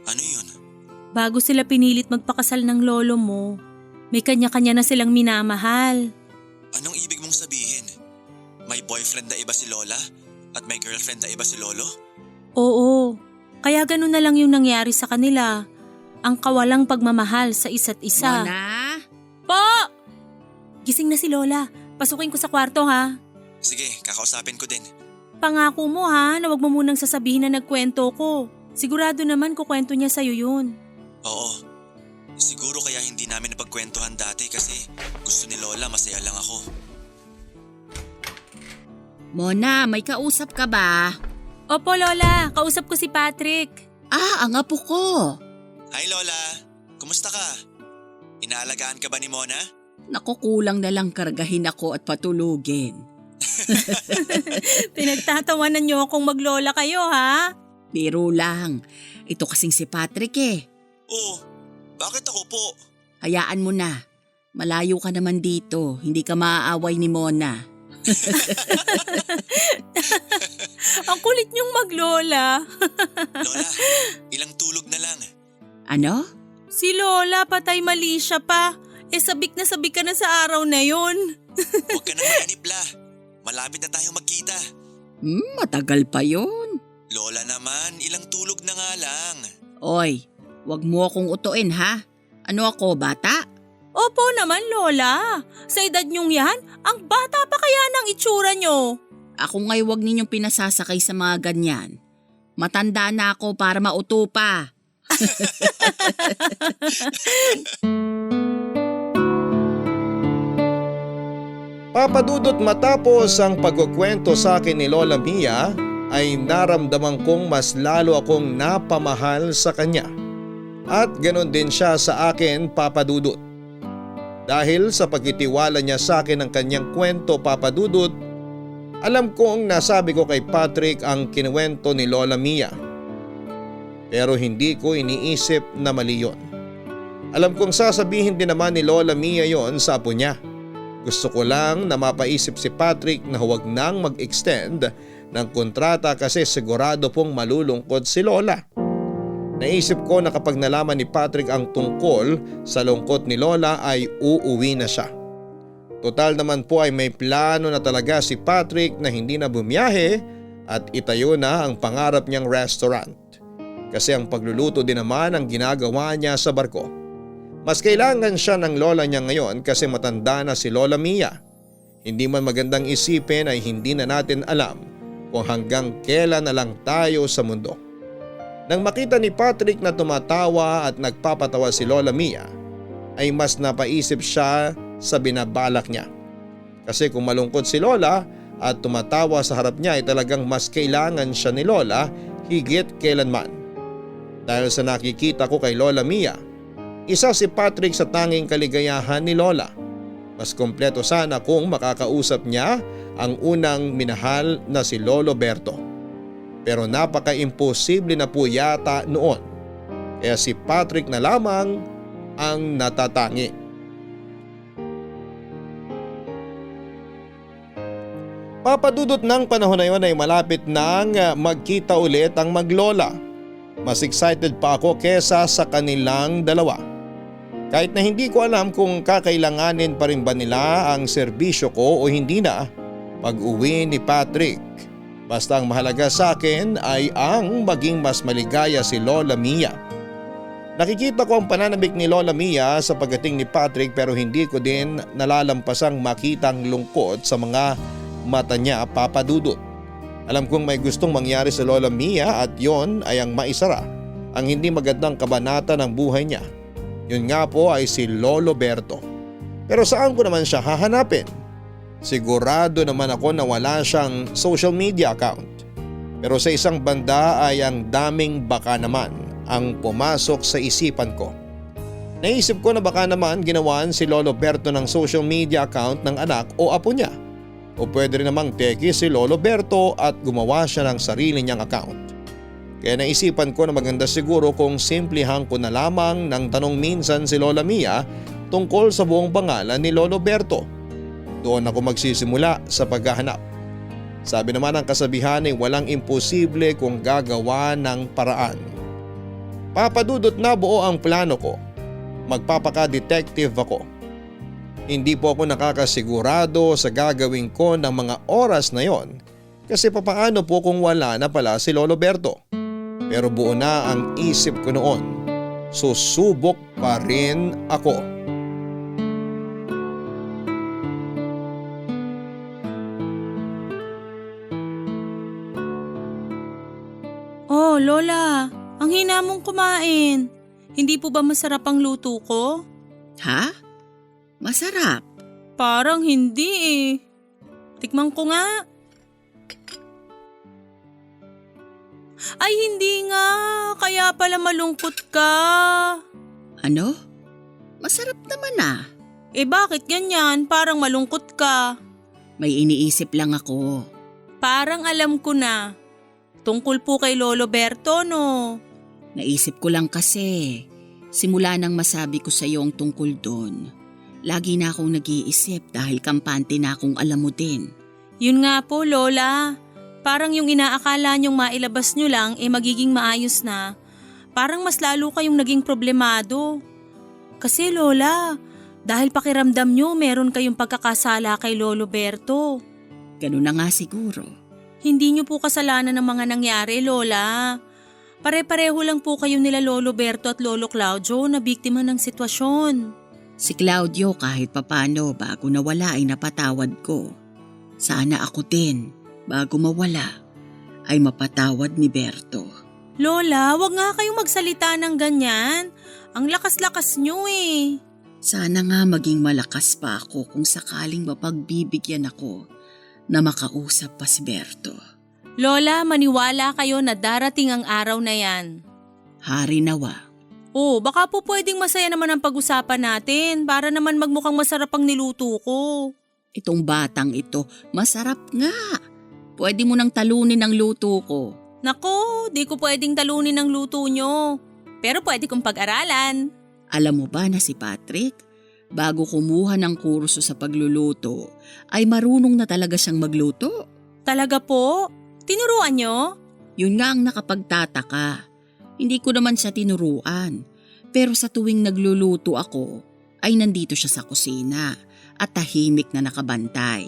Ano yun? Bago sila pinilit magpakasal ng lolo mo, May kanya-kanya na silang minamahal. Anong ibig mong sabihin? May boyfriend na iba si Lola at may girlfriend na iba si Lolo? Oo, kaya ganun na lang yung nangyari sa kanila. Ang kawalang pagmamahal sa isa't isa. Mona? Po! Gising na si Lola. Pasukin ko sa kwarto ha. Sige, kakausapin ko din. Pangako mo ha na wag mo munang sasabihin na nagkwento ko. Sigurado naman kukwento niya sa'yo yun. Oo. Siguro kaya hindi namin napagkwentuhan dati kasi gusto ni Lola masaya lang ako. Mona, may kausap ka ba? Opo Lola, kausap ko si Patrick. Ang apo ko. Hi Lola! Kumusta ka? Inaalagaan ka ba ni Mona? Nakukulang na lang kargahin ako at patulugin. Pinagtatawanan niyo akong maglola kayo ha? Biro lang. Ito kasing si Patrick eh. Oo. Bakit ako po? Hayaan mo na. Malayo ka naman dito. Hindi ka maaaway ni Mona. Ang kulit niyong maglola. Lola, ilang tulog na lang. Ano? Si Lola patay mali siya pa. Sabik ka na sa araw na yon. Huwag ka nang mainipla. Malapit na tayong magkita. Matagal pa yun. Lola naman, ilang tulog na nga lang. Oy, wag mo akong utuin ha. Ano ako, bata? Opo naman Lola. Sa edad niyong yan, ang bata pa kaya ng itsura niyo. Ako nga'y wag ninyong pinasasakay sa mga ganyan. Matanda na ako para mauto pa. Papadudot matapos ang pagkukwento sa akin ni Lola Mia ay naramdaman kong mas lalo akong napamahal sa kanya. At ganon din siya sa akin, Papadudot. Dahil sa pagtitiwala niya sa akin ng kanyang kwento, Papadudot, alam kong nasabi ko kay Patrick ang kinuwento ni Lola Mia. Pero hindi ko iniisip na mali yun. Alam kong sasabihin din naman ni Lola Mia yon sa apo niya. Gusto ko lang na mapaisip si Patrick na huwag nang mag-extend ng kontrata kasi sigurado pong malulungkot si Lola. Naisip ko na kapag nalaman ni Patrick ang tungkol sa lungkot ni Lola ay uuwi na siya. Total naman po ay may plano na talaga si Patrick na hindi na bumiyahe at itayo na ang pangarap niyang restaurant. Kasi ang pagluluto din naman ang ginagawa niya sa barko. Mas kailangan siya ng lola niya ngayon kasi matanda na si Lola Mia. Hindi man magandang isipin ay hindi na natin alam kung hanggang kailan na lang tayo sa mundo. Nang makita ni Patrick na tumatawa at nagpapatawa si Lola Mia, ay mas napaisip siya sa binabalak niya. Kasi kung malungkot si Lola at tumatawa sa harap niya ay talagang mas kailangan siya ni Lola higit kailanman. Dahil sa nakikita ko kay Lola Mia, isa si Patrick sa tanging kaligayahan ni Lola. Mas kompleto sana kung makakausap niya ang unang minahal na si Lolo Berto. Pero napaka-imposible na po yata noon. Kaya si Patrick na lamang ang natatangi. Papadudot ng panahon na yun ay malapit nang magkita ulit ang maglola. Mas excited pa ako kesa sa kanilang dalawa. Kahit na hindi ko alam kung kakailanganin pa rin ba nila ang serbisyo ko o hindi na pag-uwi ni Patrick. Basta ang mahalaga sa akin ay ang maging mas maligaya si Lola Mia. Nakikita ko ang pananabik ni Lola Mia sa pagdating ni Patrick pero hindi ko din nalalampasang makita ang lungkot sa mga mata niya, Papadudot. Alam kong may gustong mangyari sa Lola Mia at yon ay ang maisara ang hindi magandang kabanata ng buhay niya. Yun nga po ay si Lolo Berto. Pero saan ko naman siya hahanapin? Sigurado naman ako na wala siyang social media account. Pero sa isang banda ay ang daming baka naman ang pumasok sa isipan ko. Naisip ko na baka naman ginawan si Lolo Berto ng social media account ng anak o apo niya. O pwede rin namang teki si Lolo Berto at gumawa siya ng sarili niyang account. Kaya naisipan ko na maganda siguro kung simplihang ko na lamang ng tanong minsan si Lola Mia tungkol sa buong pangalan ni Lolo Berto. Doon ako magsisimula sa paghahanap. Sabi naman ng kasabihan ay walang imposible kung gagawa ng paraan. Papadudot na buo ang plano ko. Magpapaka-detective ako. Hindi po ako nakakasigurado sa gagawin ko ng mga oras na yon kasi papaano po kung wala na pala si Lolo Berto. Pero buo na ang isip ko noon, susubok pa rin ako. Oh, Lola, ang hina mong kumain. Hindi po ba masarap ang luto ko? Ha? Masarap. Parang hindi eh. Tikman ko nga. Ay hindi nga, kaya pala malungkot ka. Ano? Masarap naman ah. Eh bakit ganyan? Parang malungkot ka. May iniisip lang ako. Parang alam ko na. Tungkol po kay Lolo Berto, no? Naisip ko lang kasi, simula nang masabi ko sa iyo ang tungkol doon, lagi na akong nag-iisip dahil kampante na akong alam mo din. Yun nga po, Lola. Parang yung inaakala niyong mailabas niyo lang magiging maayos na. Parang mas lalo kayong naging problemado. Kasi Lola, dahil pakiramdam niyo meron kayong pagkakasala kay Lolo Berto. Ganun na nga siguro. Hindi niyo po kasalanan ng mga nangyari, Lola. Pare-pareho lang po kayo nila Lolo Berto at Lolo Claudio na biktima ng sitwasyon. Si Claudio kahit papano bago nawala ay napatawad ko. Sana ako din, bago mawala, ay mapatawad ni Berto. Lola, wag nga kayong magsalita ng ganyan. Ang lakas-lakas niyo eh. Sana nga maging malakas pa ako kung sakaling mapagbibigyan ako na makausap pa si Berto. Lola, maniwala kayo na darating ang araw na yan. Hari nawa. Oh, baka po pwedeng masaya naman ang pag-usapan natin para naman magmukhang masarap ang niluto ko. Itong batang ito, masarap nga. Pwede mo nang talunin ang luto ko. Nako, di ko pwedeng talunin ang luto nyo. Pero pwede kong pag-aralan. Alam mo ba na si Patrick, bago kumuha ng kurso sa pagluluto, ay marunong na talaga siyang magluto? Talaga po? Tinuruan nyo? Yun nga ang nakapagtataka. Hindi ko naman siya tinuruan. Pero sa tuwing nagluluto ako, ay nandito siya sa kusina at tahimik na nakabantay.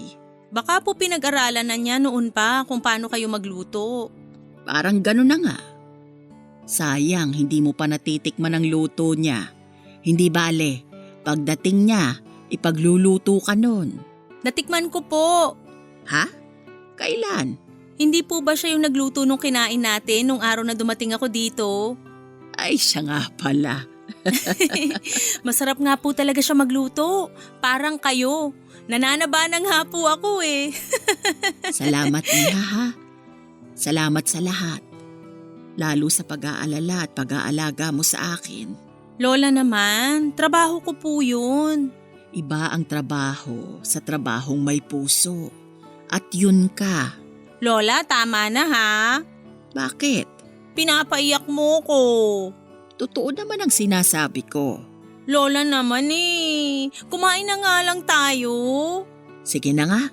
Baka po pinag-aralan na niya noon pa kung paano kayo magluto. Parang gano'n na nga. Sayang, hindi mo pa natitikman ang luto niya. Hindi bale, pagdating niya, ipagluluto ka nun. Natikman ko po. Ha? Kailan? Hindi po ba siya yung nagluto nung kinain natin nung araw na dumating ako dito? Ay, siya nga pala. Masarap nga po talaga siya magluto. Parang kayo. Nananaba na nga po ako eh. Salamat Iha ha. Salamat sa lahat. Lalo sa pag-aalala at pag-aalaga mo sa akin. Lola naman, trabaho ko po yun. Iba ang trabaho sa trabahong may puso. At yun ka. Lola, tama na ha. Bakit? Pinapaiyak mo ko. Totoo naman ang sinasabi ko. Lola naman eh. Kumain na nga lang tayo. Sige na nga.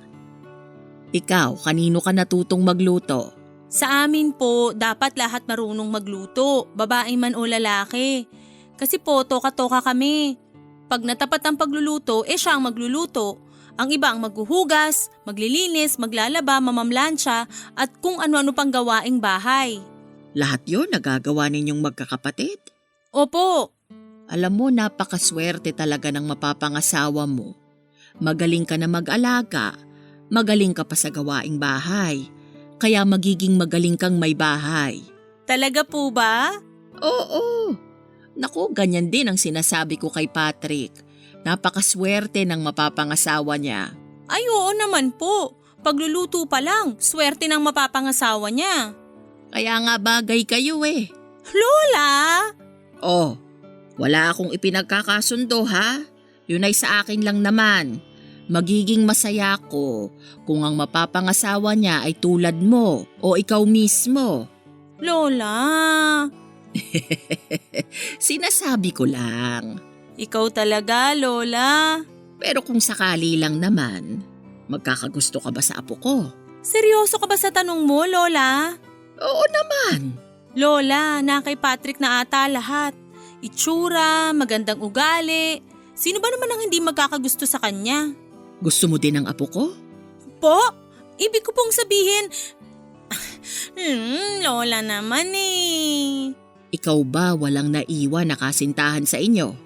Ikaw, kanino ka natutong magluto? Sa amin po, dapat lahat marunong magluto, babae man o lalaki. Kasi po, toka-toka kami. Pag natapat ang pagluluto, siya ang magluluto. Ang iba ang maghuhugas, maglilinis, maglalaba, mamamlansya at kung ano-ano pang gawaing bahay. Lahat yon nagagawa ninyong magkakapatid? Opo. Alam mo, napakaswerte talaga ng mapapangasawa mo. Magaling ka na mag-alaga, magaling ka pa sa gawaing bahay, kaya magiging magaling kang may bahay. Talaga po ba? Oo. Naku, ganyan din ang sinasabi ko kay Patrick. Napakaswerte ng mapapangasawa niya. Ay oo naman po. Pagluluto pa lang, swerte ng mapapangasawa niya. Kaya nga bagay kayo eh. Lola! Oh, wala akong ipinagkakasundo ha. Yun ay sa akin lang naman. Magiging masaya ko kung ang mapapangasawa niya ay tulad mo o ikaw mismo. Lola! Sinasabi ko lang. Ikaw talaga, Lola. Pero kung sakali lang naman, magkakagusto ka ba sa apo ko? Seryoso ka ba sa tanong mo, Lola? Oo naman. Lola, na kay Patrick na ata lahat. Itsura, magandang ugali. Sino ba naman ang hindi magkakagusto sa kanya? Gusto mo din ang apo ko? Po? Ibig ko pong sabihin… Lola naman eh. Ikaw ba walang naiwan na kasintahan sa inyo?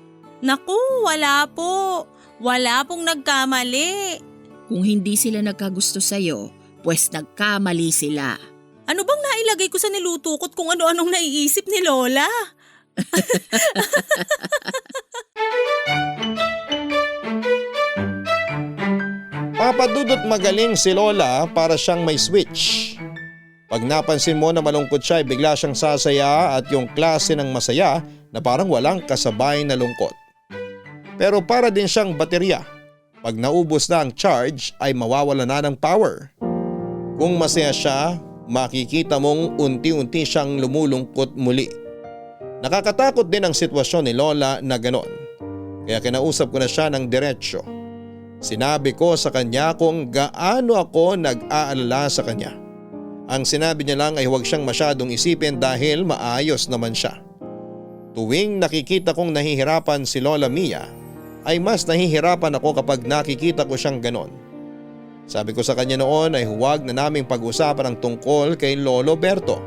Naku, wala po. Wala pong nagkamali. Kung hindi sila nagkagusto sa'yo, pues nagkamali sila. Ano bang nailagay ko sa nilutukot kung ano-anong naiisip ni Lola? Papadudot magaling si Lola para siyang may switch. Pag napansin mo na malungkot siya ay bigla siyang sasaya at yung klase ng masaya na parang walang kasabay na lungkot. Pero para din siyang baterya. Pag naubos na ang charge ay mawawala na ng power. Kung masaya siya, makikita mong unti-unti siyang lumulungkot muli. Nakakatakot din ang sitwasyon ni Lola na ganon. Kaya kinausap ko na siya ng diretsyo. Sinabi ko sa kanya kung gaano ako nag-aalala sa kanya. Ang sinabi niya lang ay huwag siyang masyadong isipin dahil maayos naman siya. Tuwing nakikita kong nahihirapan si Lola Mia, ay mas nahihirapan ako kapag nakikita ko siyang ganon. Sabi ko sa kanya noon ay huwag na naming pag-usapan ang tungkol kay Lolo Berto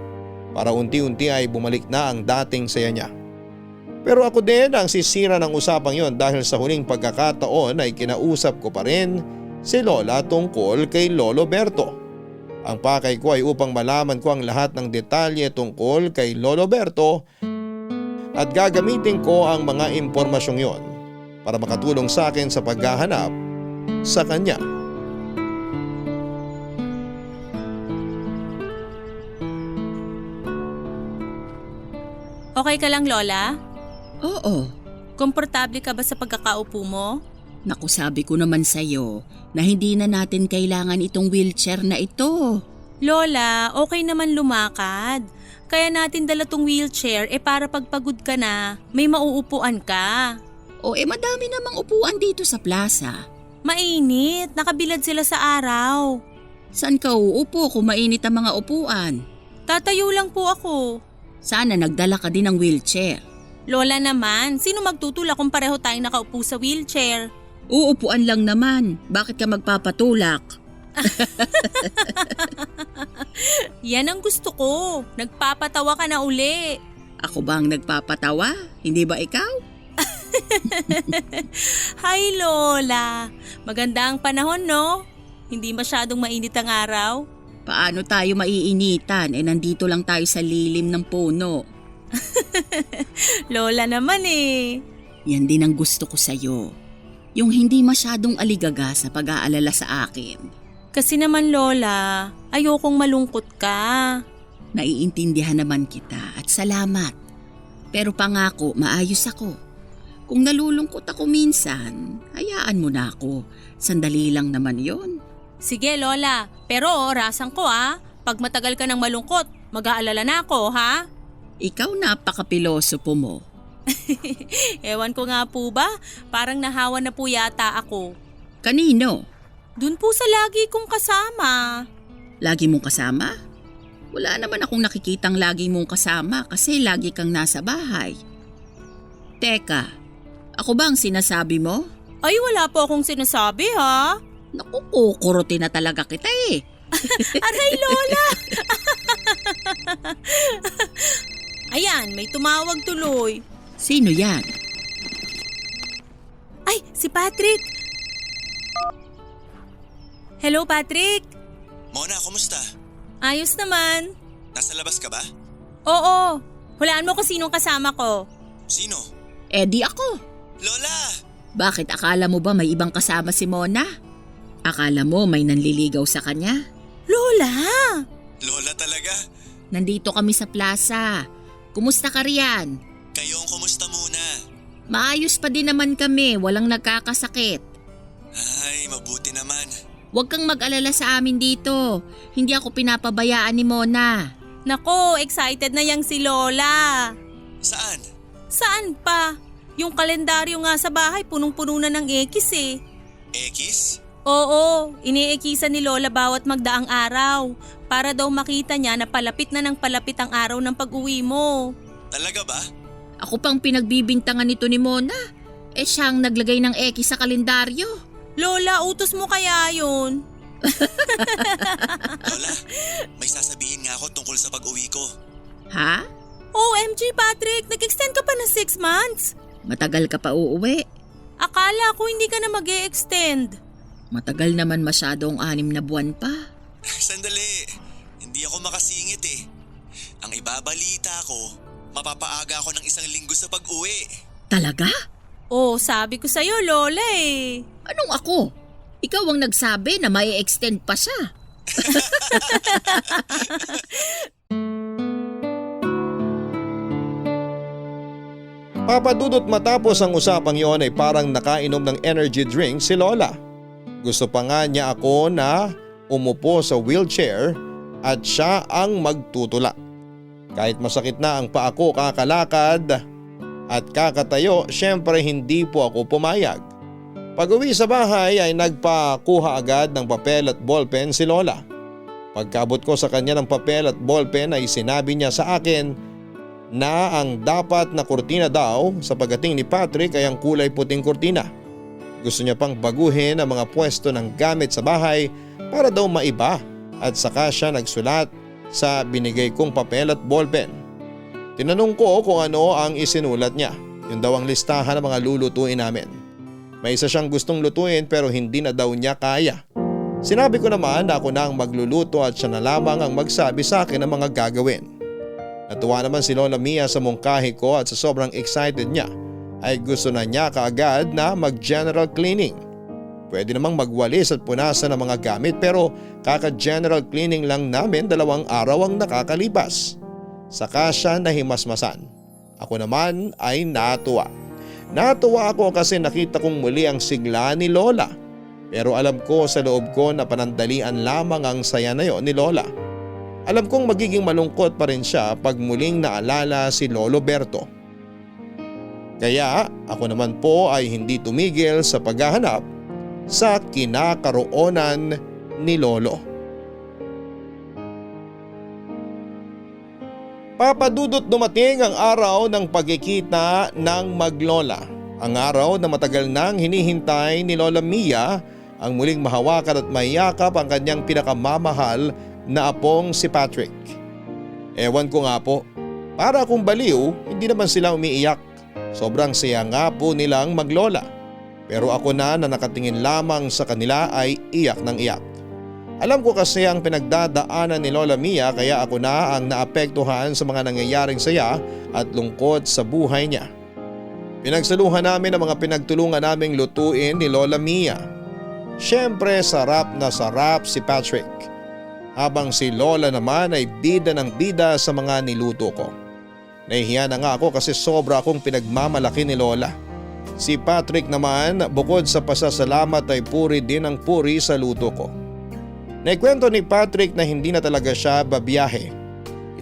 para unti-unti ay bumalik na ang dating saya niya. Pero ako din ang sisira ng usapang yon dahil sa huling pagkakataon ay kinausap ko pa rin si Lola tungkol kay Lolo Berto. Ang pakay ko ay upang malaman ko ang lahat ng detalye tungkol kay Lolo Berto at gagamitin ko ang mga impormasyong yon para makatulong sa akin sa paghahanap sa kanya. Okay ka lang, Lola? Oo. Komportable ka ba sa pagkakaupo mo? Naku, sabi ko naman sa'yo na hindi na natin kailangan itong wheelchair na ito. Lola, okay naman lumakad. Kaya natin dala tong wheelchair para pagpagod ka na, may mauupuan ka. O madami namang upuan dito sa plaza. Mainit, nakabilad sila sa araw. Saan ka uupo kung mainit ang mga upuan? Tatayo lang po ako. Sana nagdala ka din ng wheelchair. Lola naman, sino magtutulak kung pareho tayong nakaupo sa wheelchair? Uupuan lang naman. Bakit ka magpapatulak? Yan ang gusto ko. Nagpapatawa ka na uli. Ako ba ang nagpapatawa? Hindi ba ikaw? Hi Lola. Maganda ang panahon, no? Hindi masyadong mainit ang araw. Paano tayo maiinitan? Nandito lang tayo sa lilim ng puno. Lola naman eh. Yan din ang gusto ko sa'yo. Yung hindi masyadong aligaga sa pag-aalala sa akin. Kasi naman Lola, ayokong malungkot ka. Naiintindihan naman kita at salamat. Pero pangako, maayos ako. Kung nalulungkot ako minsan, hayaan mo na ako. Sandali lang naman yon. Sige Lola, pero orasan ko pag matagal ka ng malungkot, mag-aalala na ako ha? Ikaw napaka-pilosopo mo. Ewan ko nga po ba, parang nahawa na po yata ako. Kanino? Dun po sa lagi kong kasama. Lagi mong kasama? Wala naman akong nakikitang lagi mong kasama kasi lagi kang nasa bahay. Teka, ako ba ang sinasabi mo? Ay wala po akong sinasabi ha. Naku, kukurutin na talaga kita eh. Aray Lola! Ayan, may tumawag tuloy. Sino yan? Ay, si Patrick! Hello Patrick! Mona, kumusta? Ayos naman. Nasa labas ka ba? Oo, hulaan mo kung sinong kasama ko. Sino? Di ako. Lola! Bakit akala mo ba may ibang kasama si Mona? Akala mo may nanliligaw sa kanya? Lola! Lola talaga? Nandito kami sa plaza. Kumusta ka riyan? Kayong kumusta muna? Maayos pa din naman kami, walang nagkakasakit. Ay, mabuti naman. Huwag kang mag-alala sa amin dito. Hindi ako pinapabayaan ni Mona. Nako, excited na yang si Lola. Saan? Saan pa? Yung kalendaryo nga sa bahay punong-puno na ng ekis eh. Ekis? Oo, iniikisan ni Lola bawat magdaang araw para daw makita niya na palapit na ng palapit ang araw ng pag-uwi mo. Talaga ba? Ako pang pinagbibintangan nito ni Mona. Siyang naglagay ng X sa kalendaryo. Lola, utos mo kaya yun? Lola, may sasabihin nga ako tungkol sa pag-uwi ko. Ha? OMG Patrick, nag-extend ka pa ng 6 months? Matagal ka pa uuwi. Akala ko hindi ka na mag-e-extend. Matagal naman masyadong 6 na buwan pa. Sandali, hindi ako makasingit eh. Ang ibabalita ko, mapapaaga ako ng 1 linggo sa pag-uwi. Talaga? Oh, sabi ko sa'yo, Lola eh. Anong ako? Ikaw ang nagsabi na may extend pa siya. Papadudot matapos ang usapang yon ay parang nakainom ng energy drink si Lola. Gusto pa nga niya ako na umupo sa wheelchair at siya ang magtutula. Kahit masakit na ang paa ko kakalakad at kakatayo, syempre hindi po ako pumayag. Pag-uwi sa bahay ay nagpakuha agad ng papel at ballpen si Lola. Pagkabot ko sa kanya ng papel at ballpen ay sinabi niya sa akin na ang dapat na kurtina daw sa pagdating ni Patrick ay ang kulay puting kurtina. Gusto niya pang baguhin ang mga pwesto ng gamit sa bahay para daw maiba at saka siya nagsulat sa binigay kong papel at ballpen. Tinanong ko kung ano ang isinulat niya. Yun daw ang listahan ng mga lulutuin namin. May isa siyang gustong lutuin pero hindi na daw niya kaya. Sinabi ko naman na ako na ang magluluto at siya na lamang ang magsabi sa akin ng mga gagawin. Natuwa naman si Lola Mia sa mungkahi ko at sa sobrang excited niya ay gusto na niya kaagad na mag-general cleaning. Pwede namang magwalis at punasan ng mga gamit pero kaka-general cleaning lang namin 2 araw ang nakakalipas. Saka siya nahimasmasan. Ako naman ay natuwa. Natuwa ako kasi nakita kong muli ang sigla ni Lola. Pero alam ko sa loob ko na panandalian lamang ang saya na yon ni Lola. Alam kong magiging malungkot pa rin siya pag muling naalala si Lolo Berto. Kaya ako naman po ay hindi tumigil sa paghahanap sa kinakaroonan ni Lolo. Papadudot dumating ang araw ng pagkikita ng maglola. Ang araw na matagal nang hinihintay ni Lola Mia, ang muling mahawakan at mayakap ang kanyang pinakamamahal na apong si Patrick. Ewan ko nga po, para akong baliw, hindi naman sila umiiyak. Sobrang saya nga po nilang maglola. Pero ako na nakatingin lamang sa kanila ay iyak ng iyak. Alam ko kasi ang pinagdadaanan ni Lola Mia kaya ako na ang naapektuhan sa mga nangyayaring saya at lungkot sa buhay niya. Pinagsaluhan namin ang mga pinagtulungan naming lutuin ni Lola Mia. Siyempre sarap na sarap si Patrick. Habang si Lola naman ay bida ng bida sa mga niluto ko. Nahihiya na nga ako kasi sobra akong pinagmamalaki ni Lola. Si Patrick naman bukod sa pasasalamat ay puri din ang puri sa luto ko. Naikwento ni Patrick na hindi na talaga siya babiyahe.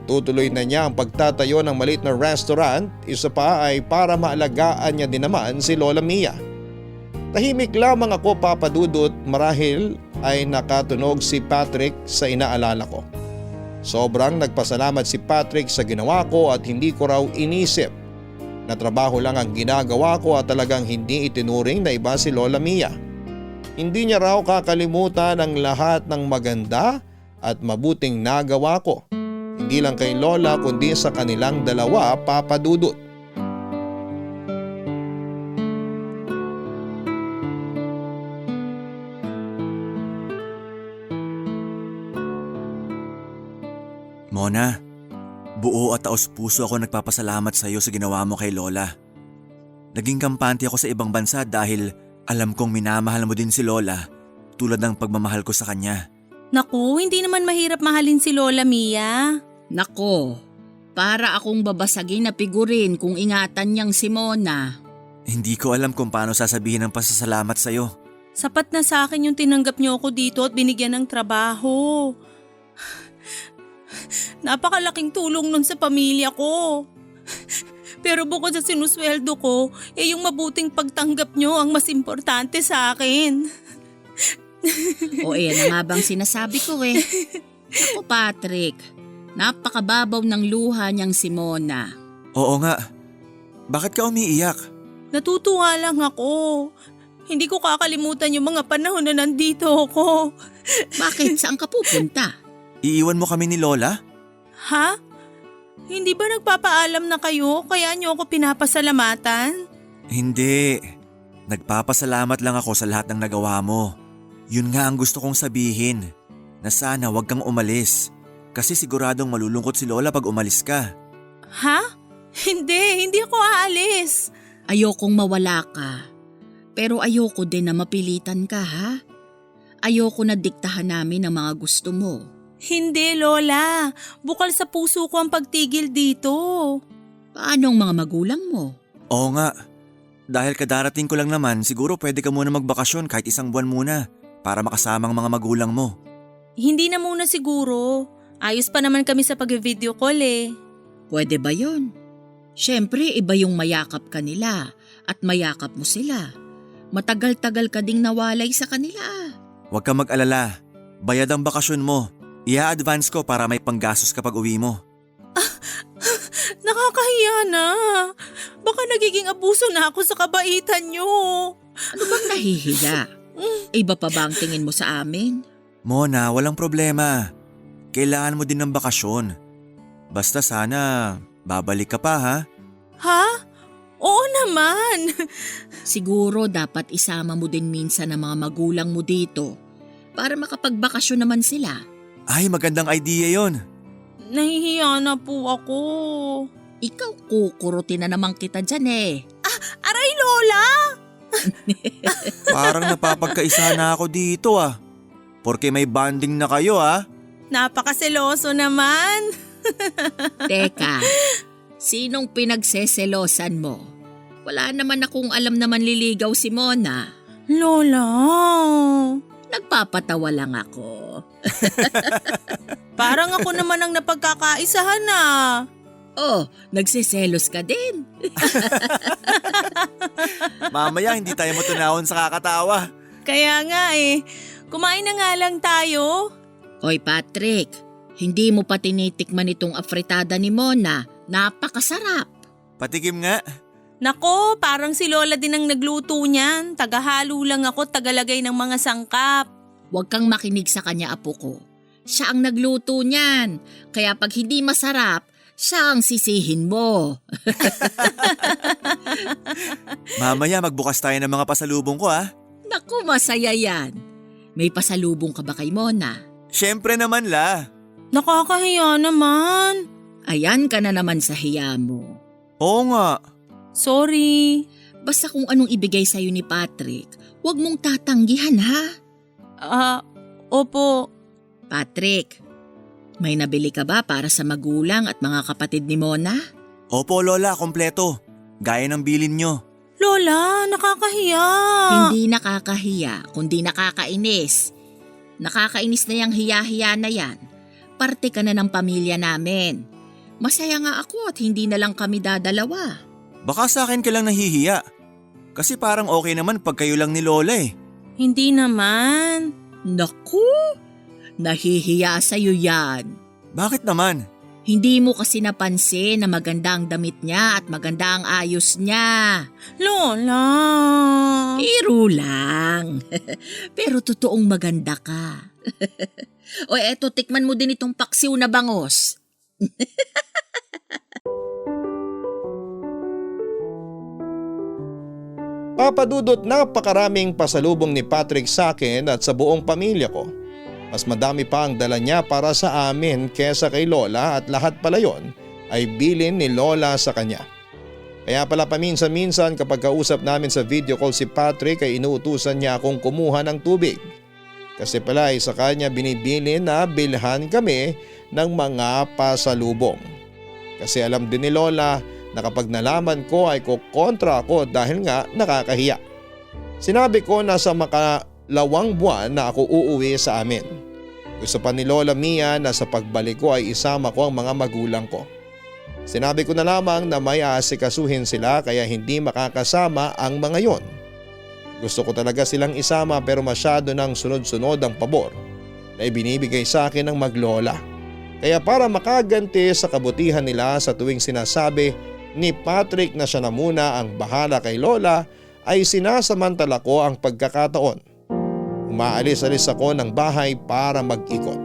Itutuloy na niya ang pagtatayo ng maliit na restaurant, isa pa ay para maalagaan niya din naman si Lola Mia. Tahimik lamang ako papadudot marahil ay nakatunog si Patrick sa inaalala ko. Sobrang nagpasalamat si Patrick sa ginawa ko at hindi ko raw inisip na trabaho lang ang ginagawa ko at talagang hindi itinuring na iba si Lola Mia. Hindi niya raw kakalimutan ang lahat ng maganda at mabuting nagawa ko. Hindi lang kay Lola kundi sa kanilang dalawa papadudot. Mona, buo at taos puso ako nagpapasalamat sa iyo sa ginawa mo kay Lola. Naging kampante ako sa ibang bansa dahil alam kong minamahal mo din si Lola tulad ng pagmamahal ko sa kanya. Naku, hindi naman mahirap mahalin si Lola Mia. Nako, para akong babasagin na figurin kung ingatan niyang si Mona. Hindi ko alam kung paano sasabihin ang pasasalamat sa iyo. Sapat na sa akin yung tinanggap niyo ako dito at binigyan ng trabaho. Napakalaking tulong nun sa pamilya ko. Pero bukod sa sinusweldo ko, yung mabuting pagtanggap nyo ang mas importante sa akin. O yan na nga bang sinasabi ko eh. Ako Patrick, napakababaw ng luha niyang si Mona. Oo nga, bakit ka umiiyak? Natutuwa lang ako. Hindi ko kakalimutan yung mga panahon na nandito ako. Bakit? Saan ka pupunta? Iiwan mo kami ni Lola? Ha? Hindi ba nagpapaalam na kayo kaya niyo ako pinapasalamatan? Hindi. Nagpapasalamat lang ako sa lahat ng nagawa mo. Yun nga ang gusto kong sabihin, na sana wag kang umalis. Kasi siguradong malulungkot si Lola pag umalis ka. Ha? Hindi ako aalis. Ayokong mawala ka. Pero ayoko din na mapilitan ka, ha? Ayoko na diktahan namin ang mga gusto mo. Hindi, Lola. Bukal sa puso ko ang pagtigil dito. Paano ang mga magulang mo? Oo nga. Dahil kadarating ko lang naman, siguro pwede ka muna magbakasyon kahit 1 buwan muna para makasama ang mga magulang mo. Hindi na muna siguro. Ayos pa naman kami sa pag-video call eh. Pwede ba yun? Siyempre, iba yung mayakap ka nila at mayakap mo sila. Matagal-tagal ka ding nawalay sa kanila. Huwag kang mag-alala. Bayad ang bakasyon mo. I-advance ko para may panggastos kapag uwi mo. Nakakahiya na. Baka nagiging abuso na ako sa kabaitan nyo. Ano bang nahihiya? Iba pa ba ang tingin mo sa amin? Mona, walang problema. Kailangan mo din ng bakasyon. Basta sana babalik ka pa, ha? Ha? Oo naman. Siguro dapat isama mo din minsan ang mga magulang mo dito para makapagbakasyon naman sila. Ay, magandang idea yon. Nahihiya na po ako. Ikaw kukurutin na naman kita dyan eh. Aray, Lola! Parang napapagkaisa na ako dito, ah. Porque may bonding na kayo, ah. Napakaseloso naman. Teka, sinong pinagseselosan mo? Wala naman akong alam na manliligaw si Mona. Lola. Nagpapatawa lang ako. Parang ako naman ang napagkakaisahan na. Oh, nagsiselos ka din. Mamaya hindi tayo matunawon sa kakatawa. Kaya nga eh. Kumain na nga lang tayo. Hoy Patrick, hindi mo pa tinitikman itong afritada ni Mona. Napakasarap. Patikim nga. Nako, parang si Lola din ang nagluto niyan. Tagahalo lang ako, tagalagay ng mga sangkap. Huwag kang makinig sa kanya, apo ko. Siya ang nagluto niyan. Kaya pag hindi masarap, siya ang sisihin mo. Mamaya magbukas tayo ng mga pasalubong ko, ah. Naku, masaya yan. May pasalubong ka ba kay Mona? Siyempre naman, la. Nakakahiya naman. Ayan ka na naman sa hiya mo. Oo nga. Sorry. Basta kung anong ibigay sa'yo ni Patrick, huwag mong tatanggihan, ha? Opo. Patrick, may nabili ka ba para sa magulang at mga kapatid ni Mona? Opo, Lola, kompleto. Gaya ng bilin nyo. Lola, nakakahiya. Hindi nakakahiya, kundi nakakainis. Nakakainis na yung hiya-hiya na yan. Parte ka na ng pamilya namin. Masaya nga ako at hindi na lang kami dadalawa. Baka sa akin ka lang nahihiya. Kasi parang okay naman pag kayo lang ni Lola eh. Hindi naman. Naku, nahihiya sa'yo yan. Bakit naman? Hindi mo kasi napansin na maganda ang damit niya at maganda ang ayos niya. Lola. Biro lang. Pero totoong maganda ka. O eto, tikman mo din itong paksiw na bangos. Papadudot, napakaraming pasalubong ni Patrick sa akin at sa buong pamilya ko. Mas madami pa ang dala niya para sa amin kesa kay Lola at lahat pala yon ay bilin ni Lola sa kanya. Kaya pala paminsan-minsan kapag kausap namin sa video call si Patrick ay inuutusan niya akong kumuha ng tubig. Kasi pala ay sa kanya binibili na bilhan kami ng mga pasalubong. Kasi alam din ni Lola na kapag nalaman ko ay kukontra ako dahil nga nakakahiya. Sinabi ko na sa makalawang buwan na ako uuwi sa amin. Gusto pa ni Lola Mia na sa pagbalik ko ay isama ko ang mga magulang ko. Sinabi ko na lamang na may aasikasuhin sila kaya hindi makakasama ang mga yon. Gusto ko talaga silang isama pero masyado nang sunod-sunod ang pabor na ibinibigay sa akin ng maglola. Kaya para makaganti sa kabutihan nila sa tuwing sinasabi ni Patrick na siya na muna ang bahala kay Lola ay sinasamantala ko ang pagkakataon. Umaalis-alis ako ng bahay para mag-ikot.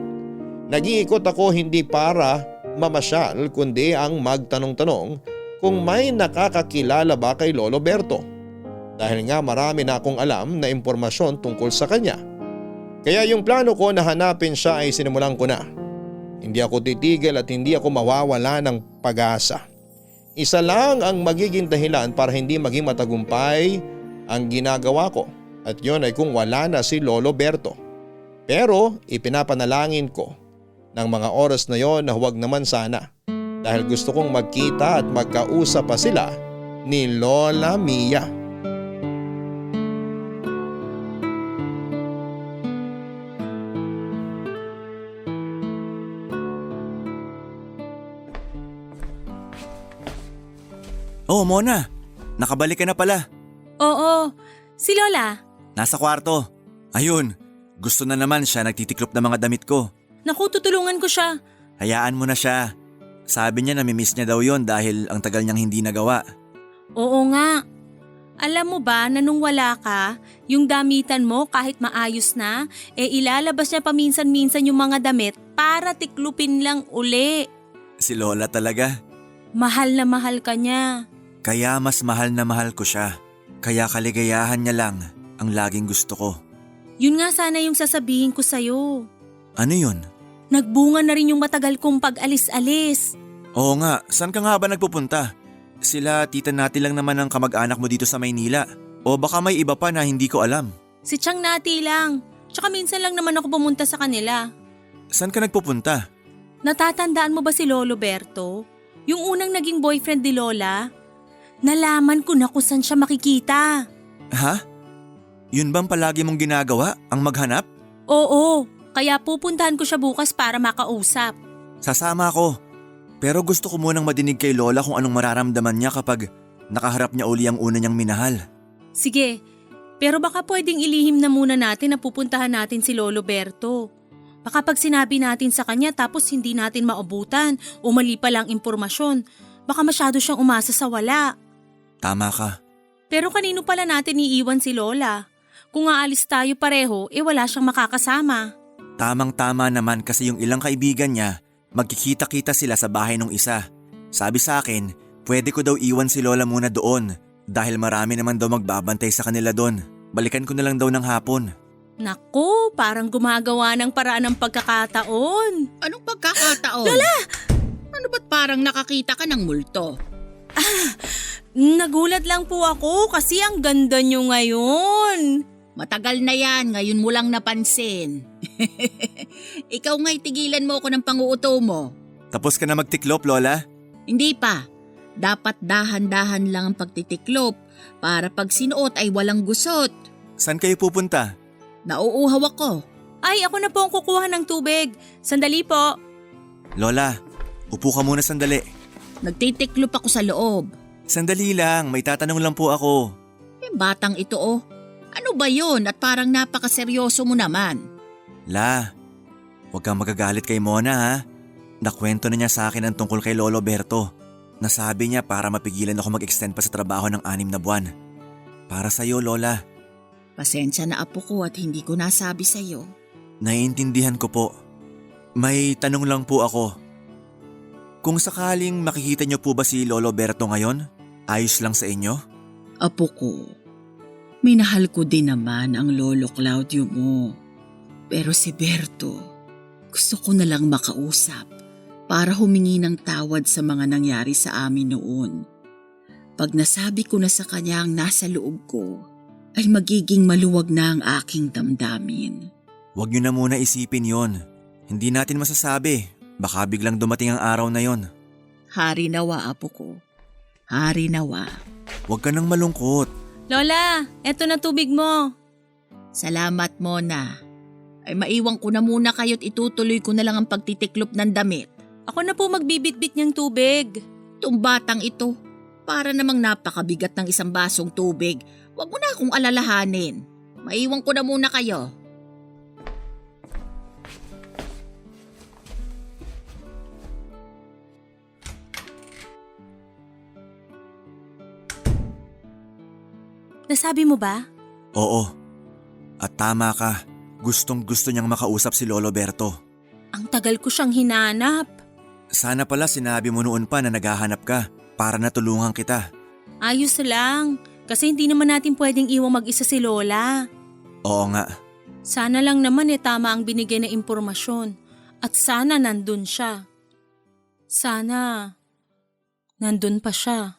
Nag-iikot ako hindi para mamasyal kundi ang magtanong-tanong kung may nakakakilala ba kay Lolo Berto. Dahil nga marami na akong alam na impormasyon tungkol sa kanya. Kaya yung plano ko na hanapin siya ay sinimulan ko na. Hindi ako titigil at hindi ako mawawala ng pag-asa. Isa lang ang magiging dahilan para hindi maging matagumpay ang ginagawa ko at yun ay kung wala na si Lolo Berto. Pero ipinapanalangin ko ng mga oras na yon na huwag naman sana dahil gusto kong magkita at magkausap pa sila ni Lola Mia. Oh, Mona, nakabalik ka na pala. Oo, si Lola. Nasa kwarto. Ayun, gusto na naman siya nagtitiklop ng mga damit ko. Naku, tutulungan ko siya. Hayaan mo na siya. Sabi niya namimiss niya daw yon dahil ang tagal niyang hindi nagawa. Oo nga. Alam mo ba na nung wala ka, yung damitan mo kahit maayos na, ilalabas niya paminsan-minsan yung mga damit para tiklupin lang uli. Si Lola talaga. Mahal na mahal ka niya. Kaya mas mahal na mahal ko siya. Kaya kaligayahan niya lang ang laging gusto ko. Yun nga sana yung sasabihin ko sa'yo. Ano yun? Nagbunga na rin yung matagal kong pag-alis-alis. Oo nga, saan ka nga ba nagpupunta? Sila tita Nati lang naman ang kamag-anak mo dito sa Maynila. O baka may iba pa na hindi ko alam. Si Chang Nati lang. Tsaka minsan lang naman ako pumunta sa kanila. Saan ka nagpupunta? Natatandaan mo ba si Lolo Berto? Yung unang naging boyfriend ni Lola? Nalaman ko na kung saan siya makikita. Ha? Yun bang palagi mong ginagawa? Ang maghanap? Oo, kaya pupuntahan ko siya bukas para makausap. Sasama ako. Pero gusto ko munang madinig kay Lola kung anong mararamdaman niya kapag nakaharap niya uli ang una niyang minahal. Sige, pero baka pwedeng ilihim na muna natin na pupuntahan natin si Lolo Berto. Baka pag sinabi natin sa kanya tapos hindi natin maubutan o mali pa lang impormasyon, baka masyado siyang umasa sa wala. Tama ka. Pero kanino pala natin iiwan si Lola? Kung aalis tayo pareho, wala siyang makakasama. Tamang-tama naman kasi yung ilang kaibigan niya, magkikita-kita sila sa bahay ng isa. Sabi sa akin, pwede ko daw iwan si Lola muna doon dahil marami naman daw magbabantay sa kanila doon. Balikan ko na lang daw ng hapon. Naku, parang gumagawa ng paraan ng pagkakataon. Anong pagkakataon? Lola! Ano ba't parang nakakita ka ng multo? Nagulat lang po ako kasi ang ganda niyo ngayon. Matagal na yan, ngayon mo lang napansin. Ikaw nga'y tigilan mo ako ng panguuto mo. Tapos ka na magtiklop, Lola? Hindi pa. Dapat dahan-dahan lang ang pagtitiklop para pag sinuot ay walang gusot. Saan kayo pupunta? Nauuhaw ako. Ay, ako na po ang kukuha ng tubig. Sandali po. Lola, upo ka muna sandali. Nagtitiklop ako sa loob. Sandali lang, may tatanong lang po ako. Batang ito oh. Ano ba yon at parang napakaseryoso mo naman? La, huwag kang magagalit kay Mona ha. Nakwento na niya sa akin ang tungkol kay Lolo Berto. Nasabi niya para mapigilan ako mag-extend pa sa trabaho ng 6 na buwan. Para sa'yo, Lola. Pasensya na apo ko at hindi ko nasabi sa'yo. Naiintindihan ko po. May tanong lang po ako. Kung sakaling makikita niyo po ba si Lolo Berto ngayon, ayos lang sa inyo? Apo ko, minahal ko din naman ang Lolo Claudio mo. Pero si Berto, gusto ko na lang makausap para humingi ng tawad sa mga nangyari sa amin noon. Pag nasabi ko na sa kanya ang nasa loob ko, ay magiging maluwag na ang aking damdamin. Huwag niyo na muna isipin yon. Hindi natin masasabi. Baka biglang dumating ang araw na yon. Hari nawa, apo ko. Hari nawa. Huwag ka nang malungkot. Lola, eto na tubig mo. Salamat, Mona. Ay maiwan ko na muna kayo't itutuloy ko na lang ang pagtitiklop ng damit. Ako na po magbibitbit niyang tubig. Itong batang ito, para namang napakabigat ng isang basong tubig. Huwag mo na akong alalahanin. Maiwan ko na muna kayo. Nasabi mo ba? Oo. At tama ka. Gustong gusto niyang makausap si Lolo Berto. Ang tagal ko siyang hinanap. Sana pala sinabi mo noon pa na naghahanap ka para natulungan kita. Ayos lang, kasi hindi naman natin pwedeng iwang mag-isa si Lola. Oo nga. Sana lang naman tama ang binigay na impormasyon at sana nandun siya. Sana nandun pa siya.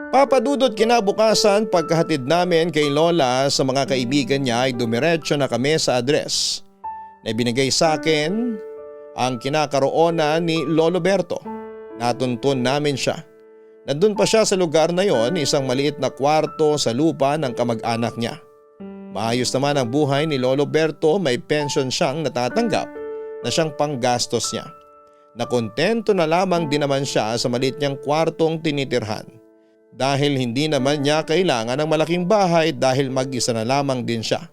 Papadudot kinabukasan pagkahatid namin kay Lola sa mga kaibigan niya ay dumiretso na kami sa address na ibinigay sa akin ang kinakaroonan ni Lolo Berto. Natuntun namin siya. Nandun pa siya sa lugar na yon, isang maliit na kwarto sa lupa ng kamag-anak niya. Maayos naman ang buhay ni Lolo Berto, may pension siyang natatanggap na siyang panggastos niya. Nakontento na lamang din naman siya sa maliit niyang kwartong tinitirhan. Dahil hindi naman niya kailangan ng malaking bahay dahil mag-isa na lamang din siya.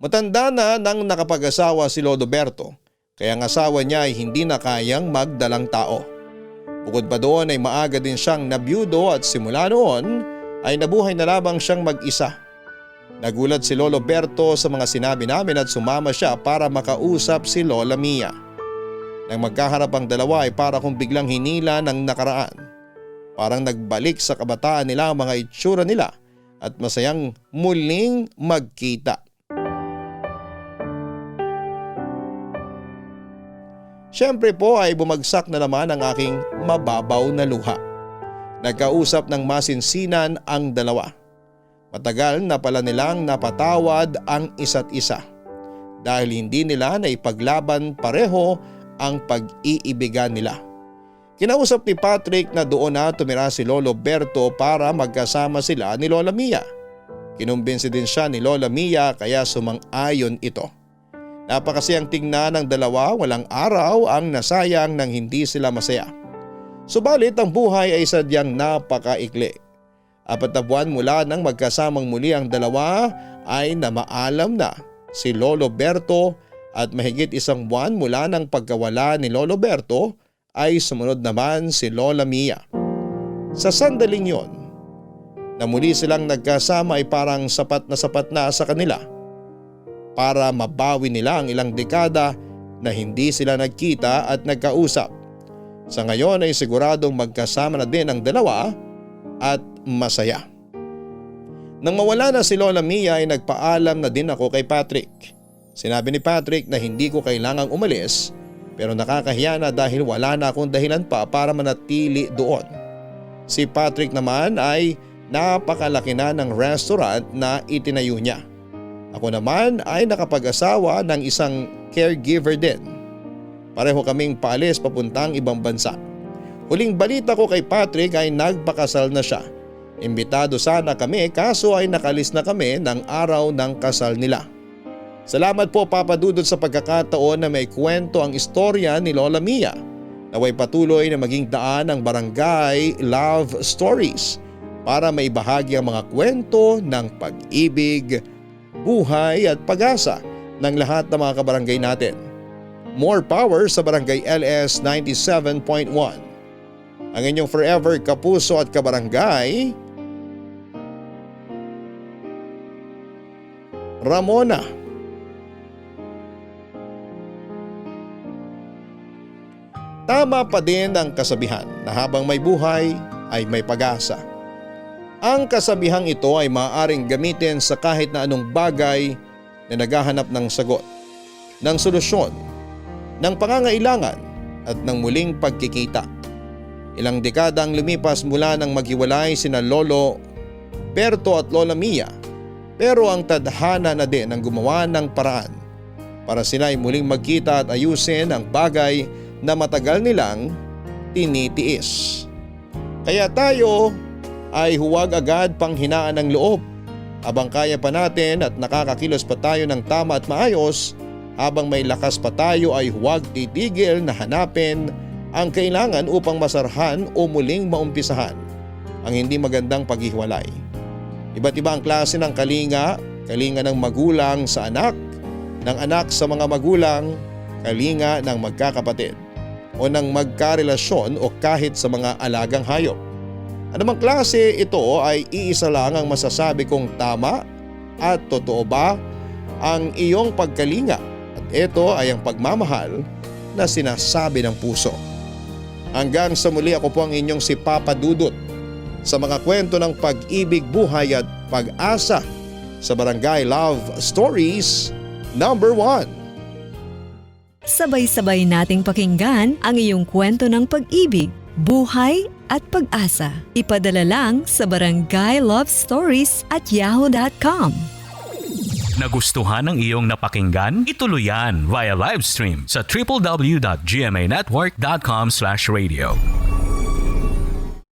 Matanda na nang nakapag-asawa si Lolo Berto, kaya ang asawa niya ay hindi na kayang magdalang tao. Bukod pa doon ay maaga din siyang nabiyudo at simula noon ay nabuhay na lamang siyang mag-isa. Nagulat si Lolo Berto sa mga sinabi namin at sumama siya para makausap si Lola Mia. Nang magkaharap ang dalawa ay para kung biglang hinila ng nakaraan. Parang nagbalik sa kabataan nila ang mga itsura nila at masayang muling magkita. Siyempre po ay bumagsak na naman ang aking mababaw na luha. Nagkausap ng masinsinan ang dalawa. Matagal na pala nilang napatawad ang isa't isa dahil hindi nila naipaglaban pareho ang pag-iibigan nila. Kinausap ni Patrick na doon na tumira si Lolo Berto para magkasama sila ni Lola Mia. Kinumbinsi din siya ni Lola Mia kaya sumang-ayon ito. Napakasayang tingnan ng dalawa, walang araw ang nasayang nang hindi sila masaya. Subalit ang buhay ay sadyang napakaikli. 4 na buwan mula nang magkasamang muli ang dalawa ay namaalam na si Lolo Berto at mahigit 1 buwan mula nang pagkawala ni Lolo Berto ay sumunod naman si Lola Mia. Sa sandaling yon, na muli silang nagkasama ay parang sapat na sa kanila para mabawi nila ang ilang dekada na hindi sila nagkita at nagkausap. Sa ngayon ay siguradong magkasama na din ang dalawa at masaya. Nang mawala na si Lola Mia ay nagpaalam na din ako kay Patrick. Sinabi ni Patrick na hindi ko kailangang umalis pero nakakahiya na dahil wala na akong dahilan pa para manatili doon. Si Patrick naman ay napakalaki na ng restaurant na itinayo niya. Ako naman ay nakapag-asawa ng isang caregiver din. Pareho kaming paalis papuntang ibang bansa. Huling balita ko kay Patrick ay nagpakasal na siya. Imbitado sana kami kaso ay nakalis na kami ng araw ng kasal nila. Salamat po Papa Dudut sa pagkakataon na may kwento ang istorya ni Lola Mia. Naway patuloy na maging daan ng Barangay Love Stories para maibahagi ang mga kwento ng pag-ibig, buhay at pag-asa ng lahat ng mga kabarangay natin. More power sa Barangay LS 97.1. Ang inyong forever kapuso at kabarangay, Ramona. Tama pa din ang kasabihan na habang may buhay ay may pag-asa. Ang kasabihang ito ay maaaring gamitin sa kahit na anong bagay na naghahanap ng sagot, ng solusyon, ng pangangailangan at ng muling pagkikita. Ilang dekada ang lumipas mula nang maghiwalay sina Lolo Berto at Lola Mia, pero ang tadhana na din ang gumawa ng paraan para sila ay muling magkita at ayusin ang bagay na matagal nilang tinitiis. Kaya tayo ay huwag agad panghinaan ng loob. Habang kaya pa natin at nakakakilos pa tayo ng tama at maayos, habang may lakas pa tayo ay huwag titigil na hanapin ang kailangan upang masarhan o muling maumpisahan ang hindi magandang paghiwalay. Iba't iba ang klase ng kalinga, kalinga ng magulang sa anak, ng anak sa mga magulang, kalinga ng magkakapatid. o ng magkarelasyon o kahit sa mga alagang hayop. Anumang klase ito ay iisa lang ang masasabi kong tama at totoo ba ang iyong pagkalinga at ito ay ang pagmamahal na sinasabi ng puso. Hanggang sa muli, ako po ang inyong si Papa Dudut sa mga kwento ng pag-ibig, buhay at pag-asa sa Barangay Love Stories number 1. Sabay-sabay nating pakinggan ang iyong kwento ng pag-ibig, buhay at pag-asa. Ipadala lang sa barangaylovestories@yahoo.com. Nagustuhan ng iyong napakinggan? Ituloy yan via live stream sa www.gmanetwork.com/radio.